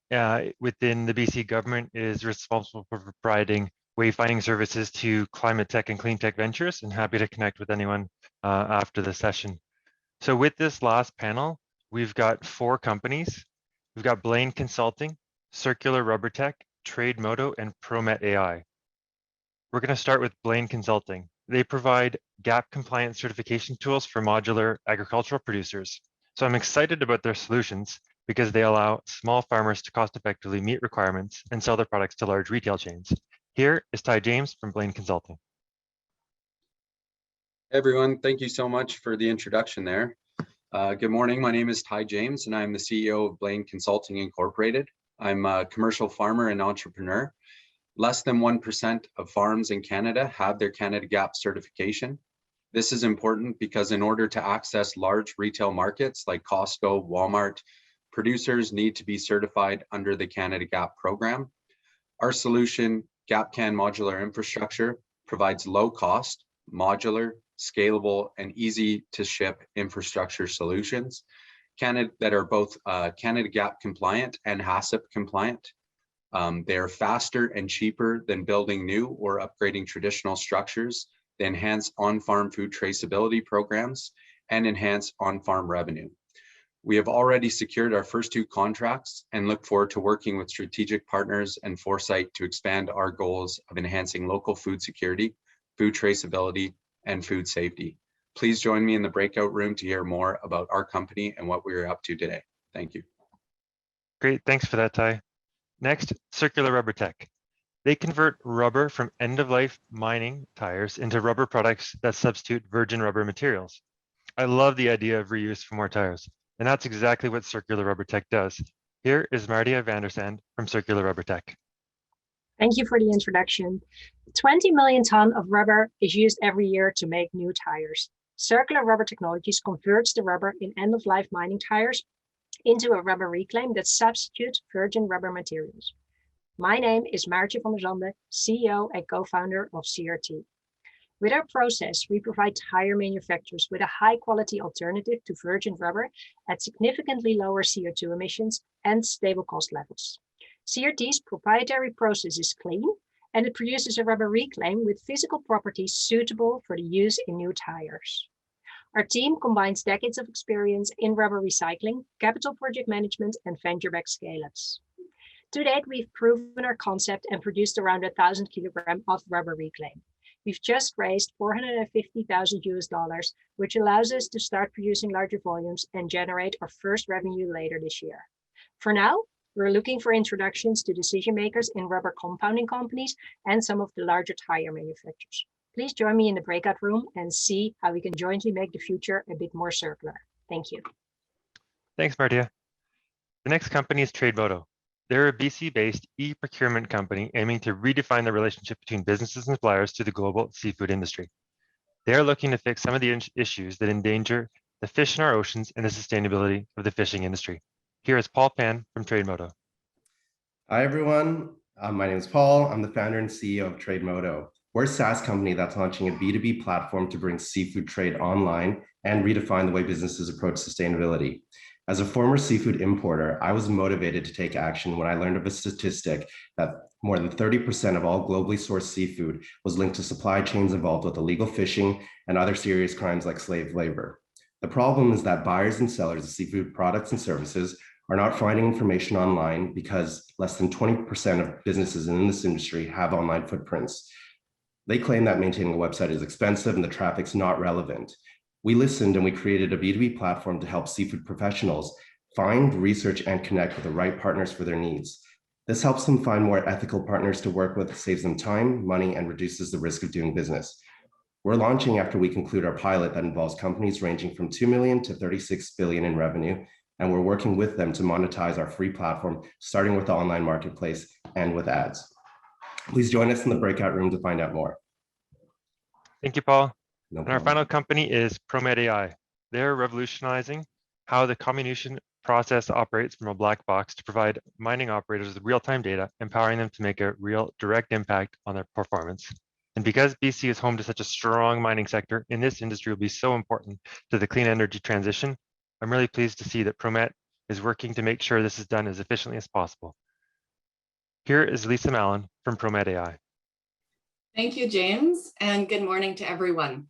within the BC government is responsible for providing wayfinding services to climate tech and clean tech ventures, and happy to connect with anyone after the session. So with this last panel, we've got 4 companies. We've got Blaine Consulting, Circular Rubber Tech, Trade Moto, and Promet AI. We're going to start with Blaine Consulting. They provide GAP compliant certification tools for modular agricultural producers. So I'm excited about their solutions because they allow small farmers to cost effectively meet requirements and sell their products to large retail chains. Here is Ty James from Blaine Consulting. Hey everyone, thank you so much for the introduction there. Good morning, my name is Ty James and I'm the CEO of Blaine Consulting Incorporated. I'm a commercial farmer and entrepreneur. Less than 1% of farms in Canada have their Canada GAP certification. This is important because in order to access large retail markets like Costco, Walmart, producers need to be certified under the Canada GAP program. Our solution, GapCan Modular Infrastructure, provides low-cost, modular, scalable, and easy-to-ship infrastructure solutions that are both Canada GAP compliant and HACCP compliant. They are faster and cheaper than building new or upgrading traditional structures. They enhance on-farm food traceability programs and enhance on-farm revenue. We have already secured our first 2 contracts and look forward to working with strategic partners and Foresight to expand our goals of enhancing local food security, food traceability, and food safety. Please join me in the breakout room to hear more about our company and what we're up to today. Thank you. Great, thanks for that, Ty. Next, Circular Rubber Tech. They convert rubber from end-of-life mining tires into rubber products that substitute virgin rubber materials. I love the idea of reuse for more tires, and that's exactly what Circular Rubber Tech does. Here is Martia Vandersand from Circular Rubber Tech. Thank you for the introduction. 20 million tons of rubber is used every year to make new tires. Circular Rubber Technologies converts the rubber in end-of-life mining tires into a rubber reclaim that substitutes virgin rubber materials. My name is Maartje van der Zande, CEO and co-founder of CRT. With our process, we provide tire manufacturers with a high-quality alternative to virgin rubber at significantly lower CO2 emissions and stable cost levels. CRT's proprietary process is clean, and it produces a rubber reclaim with physical properties suitable for the use in new tires. Our team combines decades of experience in rubber recycling, capital project management, and venture-backed scale-ups. To date, we've proven our concept and produced around 1,000 kilograms of rubber reclaim. We've just raised $450,000, which allows us to start producing larger volumes and generate our first revenue later this year. For now, we're looking for introductions to decision makers in rubber compounding companies and some of the larger tire manufacturers. Please join me in the breakout room and see how we can jointly make the future a bit more circular. Thank you. Thanks, Martia. The next company is TradeMoto. They're a BC-based e-procurement company aiming to redefine the relationship between businesses and suppliers to the global seafood industry. They are looking to fix some of the issues that endanger the fish in our oceans and the sustainability of the fishing industry. Here is Paul Pan from TradeMoto. Hi, everyone. My name is Paul. I'm the founder and CEO of TradeMoto. We're a SaaS company that's launching a B2B platform to bring seafood trade online and redefine the way businesses approach sustainability. As a former seafood importer, I was motivated to take action when I learned of a statistic that more than 30% of all globally sourced seafood was linked to supply chains involved with illegal fishing and other serious crimes like slave labor. The problem is that buyers and sellers of seafood products and services are not finding information online because less than 20% of businesses in this industry have online footprints. They claim that maintaining a website is expensive and the traffic's not relevant. We listened and we created a B2B platform to help seafood professionals find, research, and connect with the right partners for their needs. This helps them find more ethical partners to work with, saves them time, money, and reduces the risk of doing business. We're launching after we conclude our pilot that involves companies ranging from 2 million to 36 billion in revenue, and we're working with them to monetize our free platform, starting with the online marketplace and with ads. Please join us in the breakout room to find out more. Thank you, Paul. No and our final company is ProMet AI. They're revolutionizing how the comminution process operates from a black box to provide mining operators with real-time data, empowering them to make a real direct impact on their performance. And because BC is home to such a strong mining sector, and this industry will be so important to the clean energy transition, I'm really pleased to see that ProMet is working to make sure this is done as efficiently as possible. Here is Lisa Mallon from ProMet AI. Thank you, James, and good morning to everyone.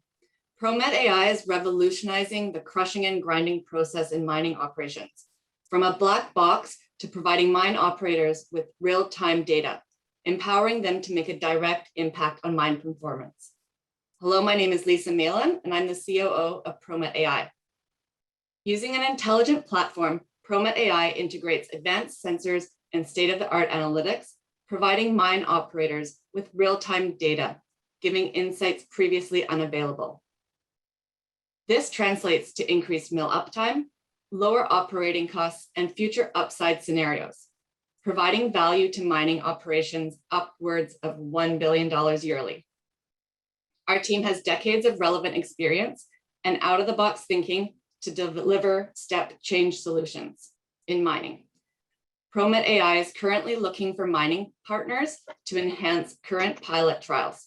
ProMet AI is revolutionizing the crushing and grinding process in mining operations, from a black box to providing mine operators with real-time data, empowering them to make a direct impact on mine performance. Hello, my name is Lisa Malin, and I'm the COO of ProMet AI. Using an intelligent platform, ProMet AI integrates advanced sensors and state-of-the-art analytics, providing mine operators with real-time data, giving insights previously unavailable. This translates to increased mill uptime, lower operating costs, and future upside scenarios, providing value to mining operations upwards of $1 billion yearly. Our team has decades of relevant experience and out-of-the-box thinking to deliver step change solutions in mining. ProMet AI is currently looking for mining partners to enhance current pilot trials.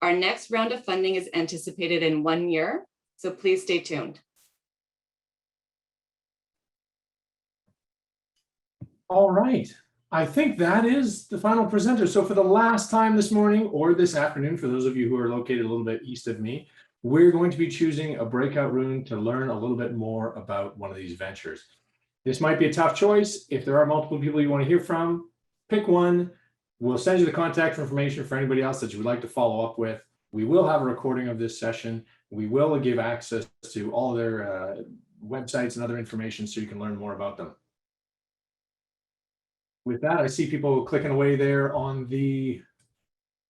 Our next round of funding is anticipated in 1 year, so please stay tuned. All right. I think that is the final presenter. So for the last time this morning or this afternoon, for those of you who are located a little bit east of me, we're going to be choosing a breakout room to learn a little bit more about one of these ventures. This might be a tough choice. If there are multiple people you want to hear from, pick one. We'll send you the contact information for anybody else that you would like to follow up with. We will have a recording of this session. We will give access to all their websites and other information so you can learn more about them. With that, I see people clicking away there on the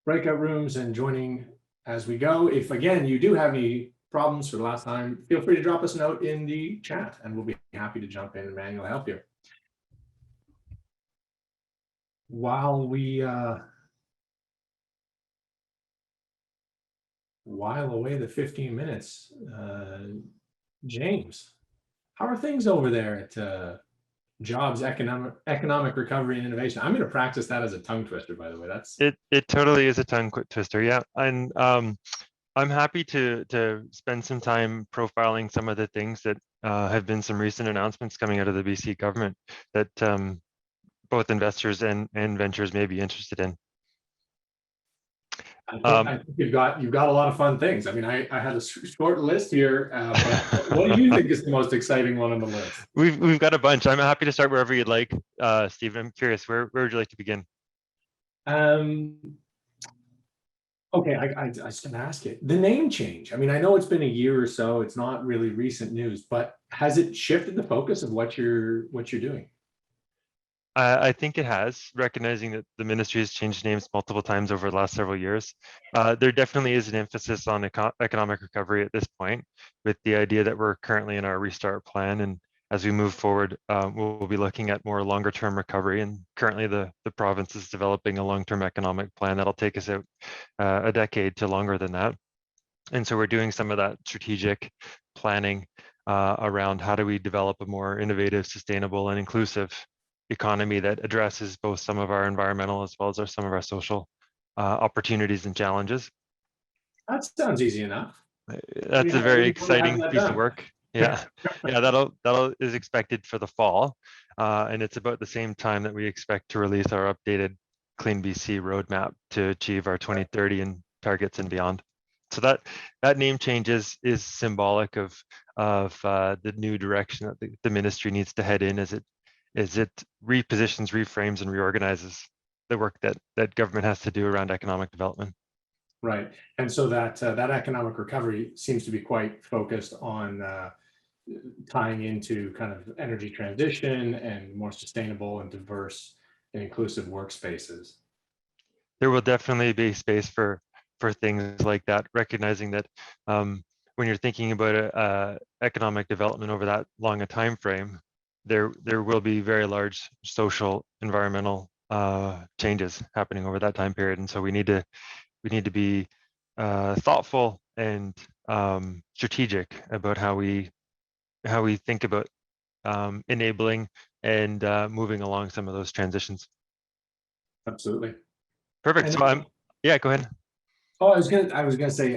breakout rooms and joining as we go. If, again, you do have any problems for the last time, feel free to drop us a note in the chat and we'll be happy to jump in and manually help you. While we while away the 15 minutes, James, how are things over there at Jobs, economic recovery and innovation? I'm going to practice that as a tongue twister, by the way. That's it totally is a tongue twister, yeah. And I'm happy to spend some time profiling some of the things that have been some recent announcements coming out of the BC government that both investors and ventures may be interested in. I think you've got a lot of fun things. I mean, I had a short list here, but what do you think is the most exciting one on the list? We've got a bunch. I'm happy to start wherever you'd like, Stephen. I'm curious, where would you like to begin? Okay, I was going to ask you the name change. I mean, I know it's been a year or so. It's not really recent news, but has it shifted the focus of what you're doing? I think it has, recognizing that the ministry has changed names multiple times over the last several years. There definitely is an emphasis on economic recovery at this point, with the idea that we're currently in our restart plan, and as we move forward, we'll be looking at more longer term recovery. And currently the province is developing a long-term economic plan that'll take us out a decade to longer than that. And so we're doing some of that strategic planning around how do we develop a more innovative, sustainable, and inclusive economy that addresses both some of our environmental as well as some of our social opportunities and challenges. That sounds easy enough. That's a very exciting that piece done. of work. Yeah, yeah, that'll is expected for the fall, and it's about the same time that we expect to release our updated Clean BC roadmap to achieve our 2030 and targets and beyond. So that name change is symbolic of the new direction that the ministry needs to head in as it repositions, reframes, and reorganizes the work that government has to do around economic development. Right, and so that economic recovery seems to be quite focused on tying into kind of energy transition and more sustainable and diverse and inclusive workspaces. There will definitely be space for things like that, recognizing that when you're thinking about economic development over that long a time frame, there will be very large social, environmental changes happening over that time period, and so we need to be thoughtful and strategic about how we think about enabling and moving along some of those transitions. Absolutely. Perfect. And so yeah, go ahead. Oh, I was gonna say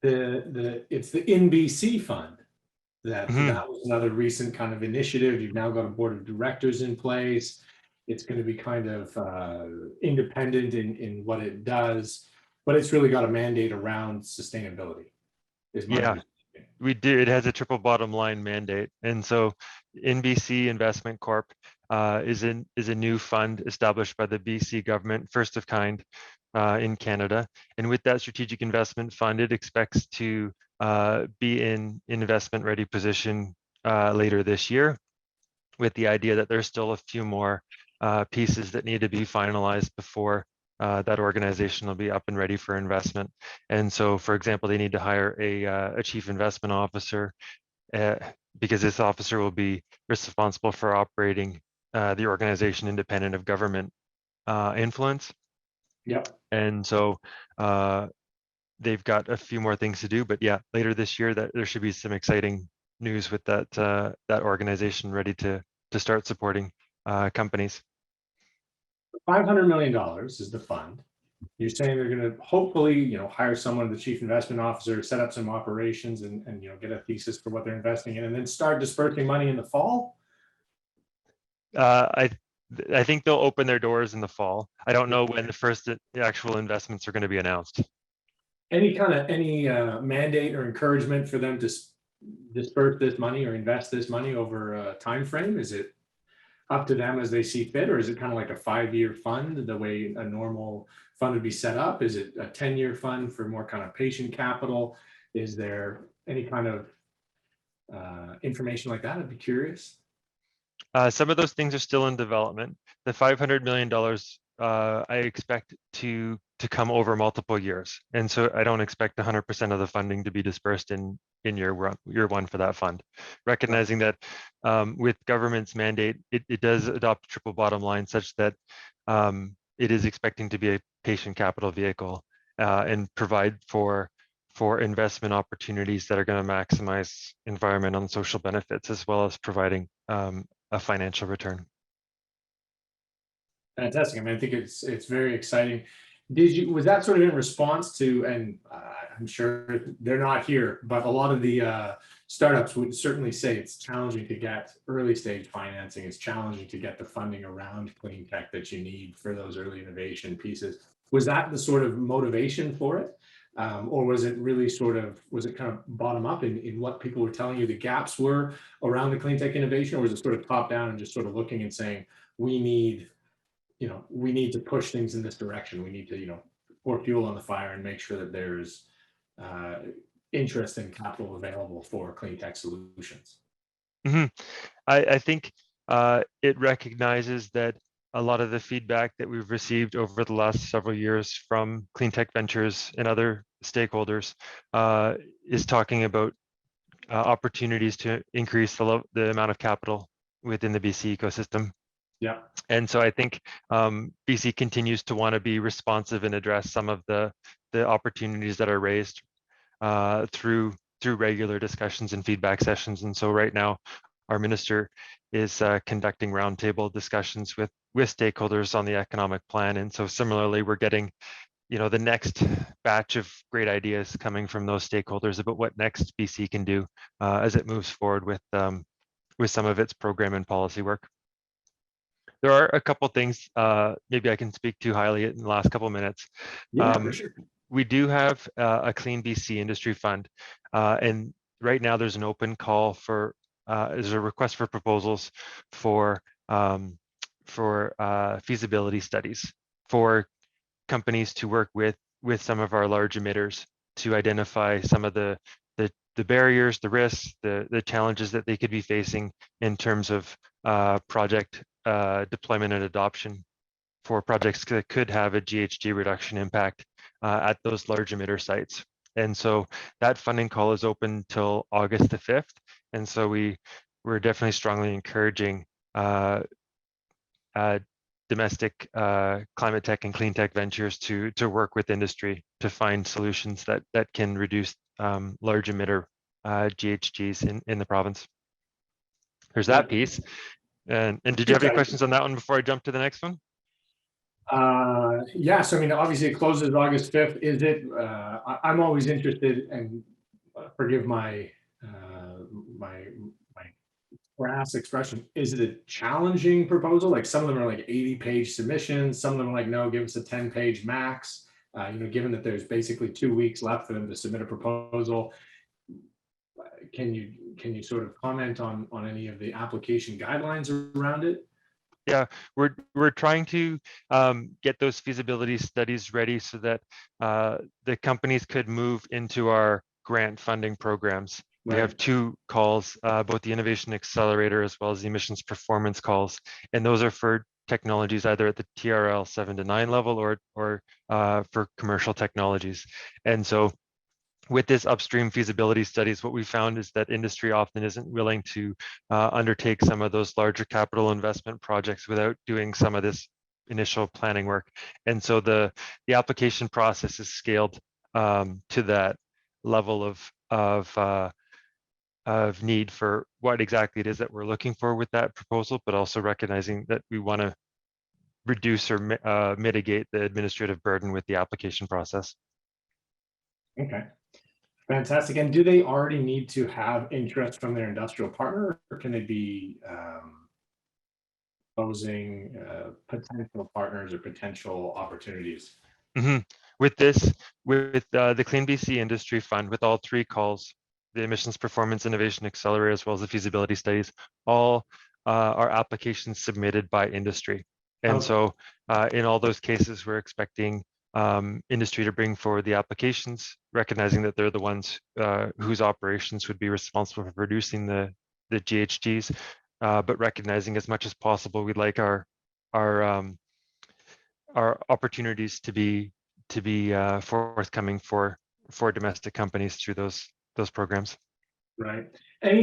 it's the NBC fund that was another recent kind of initiative. You've now got a board of directors in place. It's going to be kind of independent in what it does, but it's really got a mandate around sustainability. Yeah, we do. It has a triple bottom line mandate, and so NBC Investment Corp is a new fund established by the BC government, first of kind in Canada. And with that strategic investment fund, it expects to be in investment ready position later this year, with the idea that there's still a few more pieces that need to be finalized before that organization will be up and ready for investment. And so, for example, they need to hire a chief investment officer because this officer will be responsible for operating the organization independent of government influence. Yep. And so they've got a few more things to do, but yeah, later this year that there should be some exciting news with that organization ready to start supporting companies. $500 million is the fund. You're saying they're going to hopefully, hire someone, the chief investment officer, set up some operations, and get a thesis for what they're investing in, and then start dispersing money in the fall. I think they'll open their doors in the fall. I don't know when the actual investments are going to be announced. Any mandate or encouragement for them to disperse this money or invest this money over a time frame? Is it up to them as they see fit, or is it kind of like a 5-year fund, the way a normal fund would be set up? Is it a 10-year fund for more kind of patient capital? Is there any kind of information like that? I'd be curious. Some of those things are still in development. The $500 million I expect to come over multiple years, and so I don't expect 100% of the funding to be dispersed in year one for that fund. Recognizing that with government's mandate, it does adopt triple bottom line such that it is expecting to be a patient capital vehicle and provide for investment opportunities that are going to maximize environmental and social benefits, as well as providing a financial return. Fantastic. I mean, I think it's very exciting. Was that sort of in response to, and I'm sure they're not here, but a lot of the startups would certainly say it's challenging to get early stage financing. It's challenging to get the funding around clean tech that you need for those early innovation pieces. Was that the sort of motivation for it? Or was it really was it kind of bottom up in what people were telling you the gaps were around the clean tech innovation? Or was it sort of top down and just sort of looking and saying, we need to push things in this direction. We need to, pour fuel on the fire and make sure that there's interest and capital available for clean tech solutions. Mm-hmm. I think it recognizes that a lot of the feedback that we've received over the last several years from clean tech ventures and other stakeholders is talking about opportunities to increase the amount of capital within the BC ecosystem. Yeah. And so I think BC continues to want to be responsive and address some of the opportunities that are raised through regular discussions and feedback sessions. And so right now, our minister is conducting roundtable discussions with stakeholders on the economic plan. And so similarly, we're getting, the next batch of great ideas coming from those stakeholders about what next BC can do as it moves forward with some of its program and policy work. There are a couple things maybe I can speak to highly in the last couple of minutes. Yeah, for sure. We do have a Clean BC Industry Fund, and right now there's an open call for there's a request for proposals for feasibility studies for companies to work with some of our large emitters to identify some of the barriers, the risks, the challenges that they could be facing in terms of project deployment and adoption for projects that could have a GHG reduction impact at those large emitter sites. And so that funding call is open till August the 5th. And so we're definitely strongly encouraging domestic climate tech and clean tech ventures to work with industry to find solutions that can reduce large emitter GHGs in the province. There's that piece. And did you have any questions on that one before I jump to the next one? Yeah, so I mean, obviously it closes August 5th. Is it, I'm always interested, and forgive my crass expression, is it a challenging proposal? Like some of them are like 80-page submissions, some of them are like, no, give us a 10-page max. Given that there's basically 2 weeks left for them to submit a proposal, can you sort of comment on any of the application guidelines around it? Yeah, we're trying to get those feasibility studies ready so that the companies could move into our grant funding programs. We have 2 calls, both the Innovation Accelerator as well as the Emissions Performance calls, and those are for technologies either at the TRL 7 to 9 level or for commercial technologies. And so with this upstream feasibility studies, what we found is that industry often isn't willing to undertake some of those larger capital investment projects without doing some of this initial planning work. And so the application process is scaled to that level of need for what exactly it is that we're looking for with that proposal, but also recognizing that we want to reduce or mitigate the administrative burden with the application process. Okay. Fantastic. And do they already need to have interest from their industrial partner, or can they be proposing potential partners or potential opportunities? Mm-hmm. With the Clean BC Industry Fund, with all 3 calls, the Emissions Performance Innovation Accelerator, as well as the feasibility studies, all are applications submitted by industry. And so in all those cases, we're expecting industry to bring forward the applications, recognizing that they're the ones whose operations would be responsible for producing the GHGs, but recognizing as much as possible, we'd like our opportunities to be forthcoming for domestic companies through those programs. Right. Any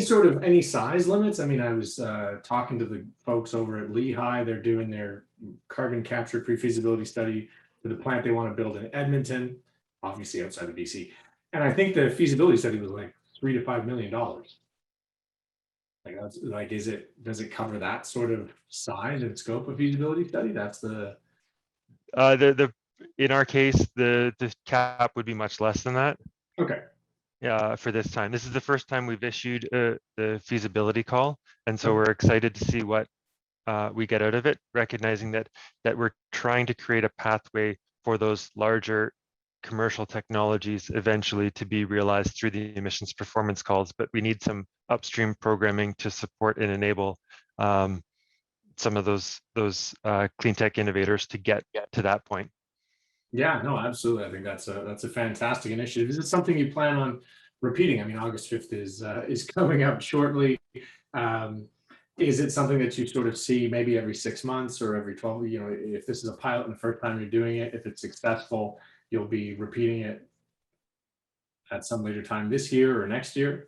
size limits? I mean, I was talking to the folks over at Lehigh. They're doing their carbon capture pre-feasibility study for the plant they want to build in Edmonton, obviously outside of BC. And I think the feasibility study was like $3 to $5 million. Like, that's like, does it cover that sort of size and scope of feasibility study? That's the in our case, the cap would be much less than that. Okay. For this time. This is the first time we've issued the feasibility call. And so we're excited to see what we get out of it, recognizing that we're trying to create a pathway for those larger commercial technologies eventually to be realized through the emissions performance calls, but we need some upstream programming to support and enable some of those clean tech innovators to get to that point. Yeah, no, absolutely. I think that's a fantastic initiative. Is it something you plan on repeating? I mean, August 5th is coming up shortly. Is it something that you sort of see maybe every 6 months or every 12? If this is a pilot and the first time you're doing it, if it's successful, you'll be repeating it at some later time this year or next year?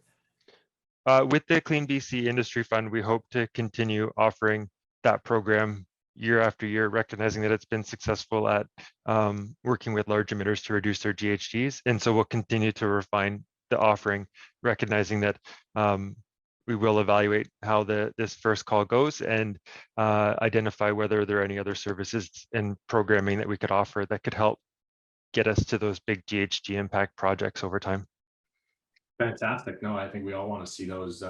With the Clean BC Industry Fund, we hope to continue offering that program year after year, recognizing that it's been successful at working with large emitters to reduce their GHGs. And so we'll continue to refine the offering, recognizing that we will evaluate how this first call goes and identify whether there are any other services and programming that we could offer that could help get us to those big GHG impact projects over time. Fantastic. No, I think we all want to see those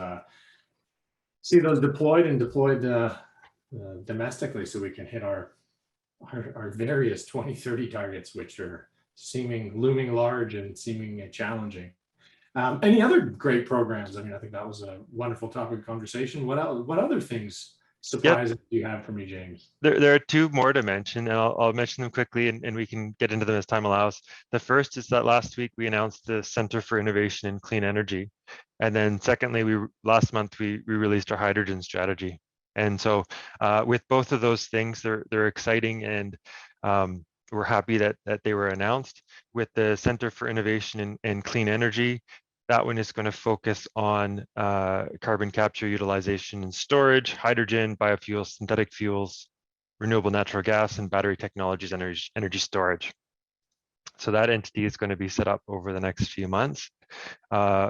deployed and deployed domestically, so we can hit our various 2030 targets, which are looming large and seeming challenging. Any other great programs? I mean, I think that was a wonderful topic of conversation. What other things surprises do you have for me, James? There are two more to mention, and I'll mention them quickly, and we can get into them as time allows. The first is that last week we announced the Center for Innovation in Clean Energy. And then secondly, last month we released our hydrogen strategy. And so with both of those things, they're exciting, and we're happy that they were announced. With the Center for Innovation in Clean Energy, that one is going to focus on carbon capture, utilization and storage, hydrogen, biofuels, synthetic fuels, renewable natural gas, and battery technologies, energy storage. So that entity is going to be set up over the next few months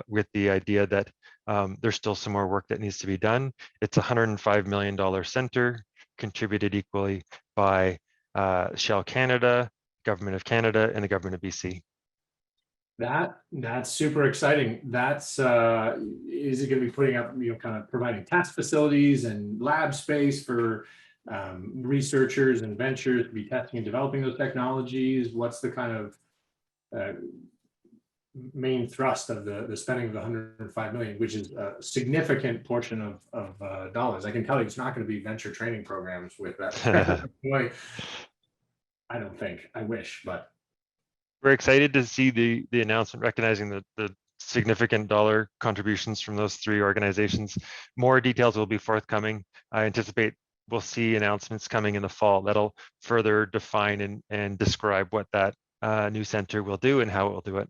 with the idea that there's still some more work that needs to be done. It's a $105 million center contributed equally by Shell Canada, Government of Canada, and the Government of BC. That's super exciting. Is it going to be putting up, kind of providing test facilities and lab space for researchers and ventures to be testing and developing those technologies? What's the kind of main thrust of the spending of the $105 million, which is a significant portion of dollars? I can tell you it's not going to be venture training programs with that. I don't think. I wish, but we're excited to see the announcement recognizing the significant dollar contributions from those three organizations. More details will be forthcoming. I anticipate we'll see announcements coming in the fall that'll further define and describe what that new center will do and how it will do it.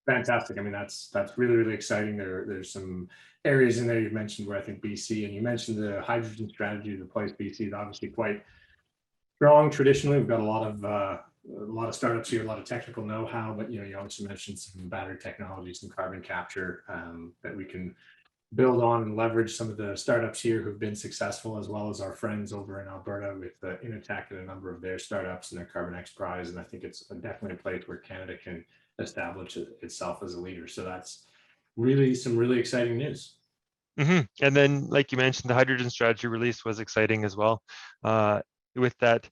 Fantastic. I mean, that's really, really exciting. There's some areas in there you've mentioned where I think BC, and you mentioned the hydrogen strategy, the place BC is obviously quite strong. Traditionally, we've got a lot of startups here, a lot of technical know-how, but you also mentioned some battery technology, some carbon capture that we can build on and leverage some of the startups here who've been successful, as well as our friends over in Alberta with Innotech and a number of their startups and their Carbon X Prize. And I think it's definitely a place where Canada can establish itself as a leader. So that's really some really exciting news. And then, like you mentioned, the hydrogen strategy release was exciting as well. With that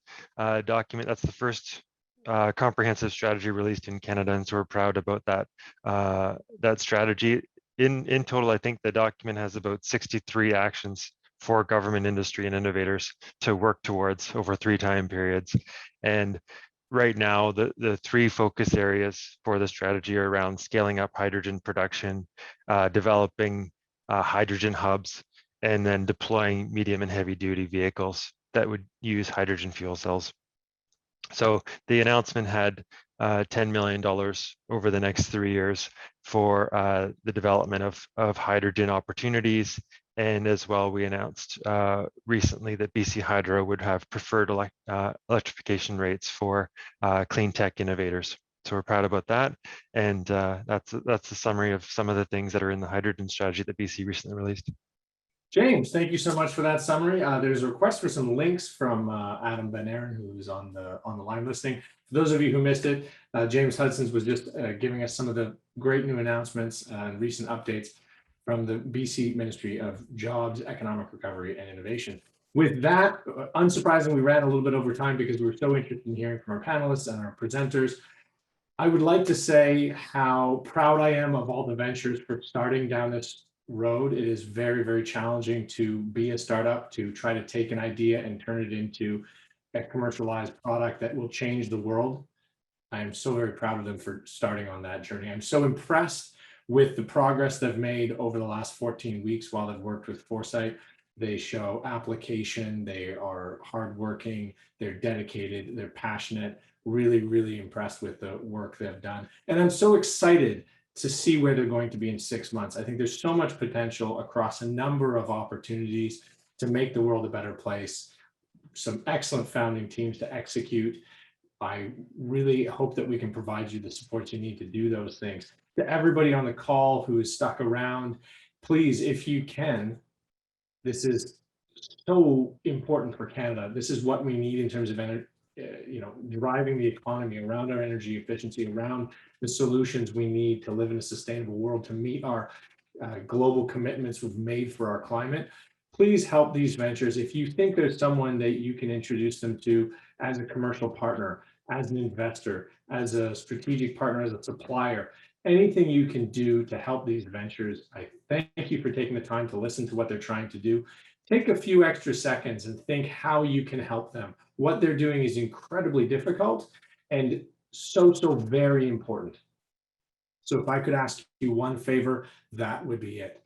document, that's the first comprehensive strategy released in Canada, and so we're proud about that strategy. In total, I think the document has about 63 actions for government, industry, and innovators to work towards over 3 time periods. And right now, the 3 focus areas for the strategy are around scaling up hydrogen production, developing hydrogen hubs, and then deploying medium and heavy duty vehicles that would use hydrogen fuel cells. So the announcement had $10 million over the next 3 years for the development of hydrogen opportunities. And as well, we announced recently that BC Hydro would have preferred electrification rates for Cleantech innovators. So we're proud about that. And that's the summary of some of the things that are in the hydrogen strategy that BC recently released. James, thank you so much for that summary. There's a request for some links from Adam Van Aaron, who is on the line listening. For those of you who missed it, James Hudson's was just giving us some of the great new announcements and recent updates from the BC Ministry of Jobs, Economic Recovery and Innovation. With that, unsurprisingly, we ran a little bit over time because we were so interested in hearing from our panelists and our presenters. I would like to say how proud I am of all the ventures for starting down this road. It is very, very challenging to be a startup, to try to take an idea and turn it into a commercialized product that will change the world. I am so very proud of them for starting on that journey. I'm so impressed with the progress they've made over the last 14 weeks while they've worked with Foresight. They show application, they are hardworking, they're dedicated, they're passionate, really, really impressed with the work they've done. And I'm so excited to see where they're going to be in 6 months. I think there's so much potential across a number of opportunities to make the world a better place. Some excellent founding teams to execute. I really hope that we can provide you the support you need to do those things. To everybody on the call who is stuck around, please, if you can, this is so important for Canada. This is what we need in terms of energy, driving the economy around our energy efficiency, around the solutions we need to live in a sustainable world, to meet our global commitments we've made for our climate. Please help these ventures. If you think there's someone that you can introduce them to as a commercial partner, as an investor, as a strategic partner, as a supplier, anything you can do to help these ventures, I thank you for taking the time to listen to what they're trying to do. Take a few extra seconds and think how you can help them. What they're doing is incredibly difficult and so very important. So if I could ask you one favor, that would be it.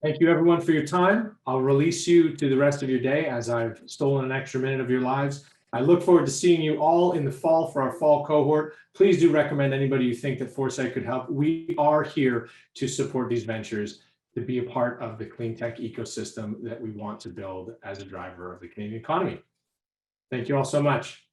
Thank you everyone for your time. I'll release you to the rest of your day as I've stolen an extra minute of your lives. I look forward to seeing you all in the fall for our fall cohort. Please do recommend anybody you think that Foresight could help. We are here to support these ventures, to be a part of the clean tech ecosystem that we want to build as a driver of the Canadian economy. Thank you all so much.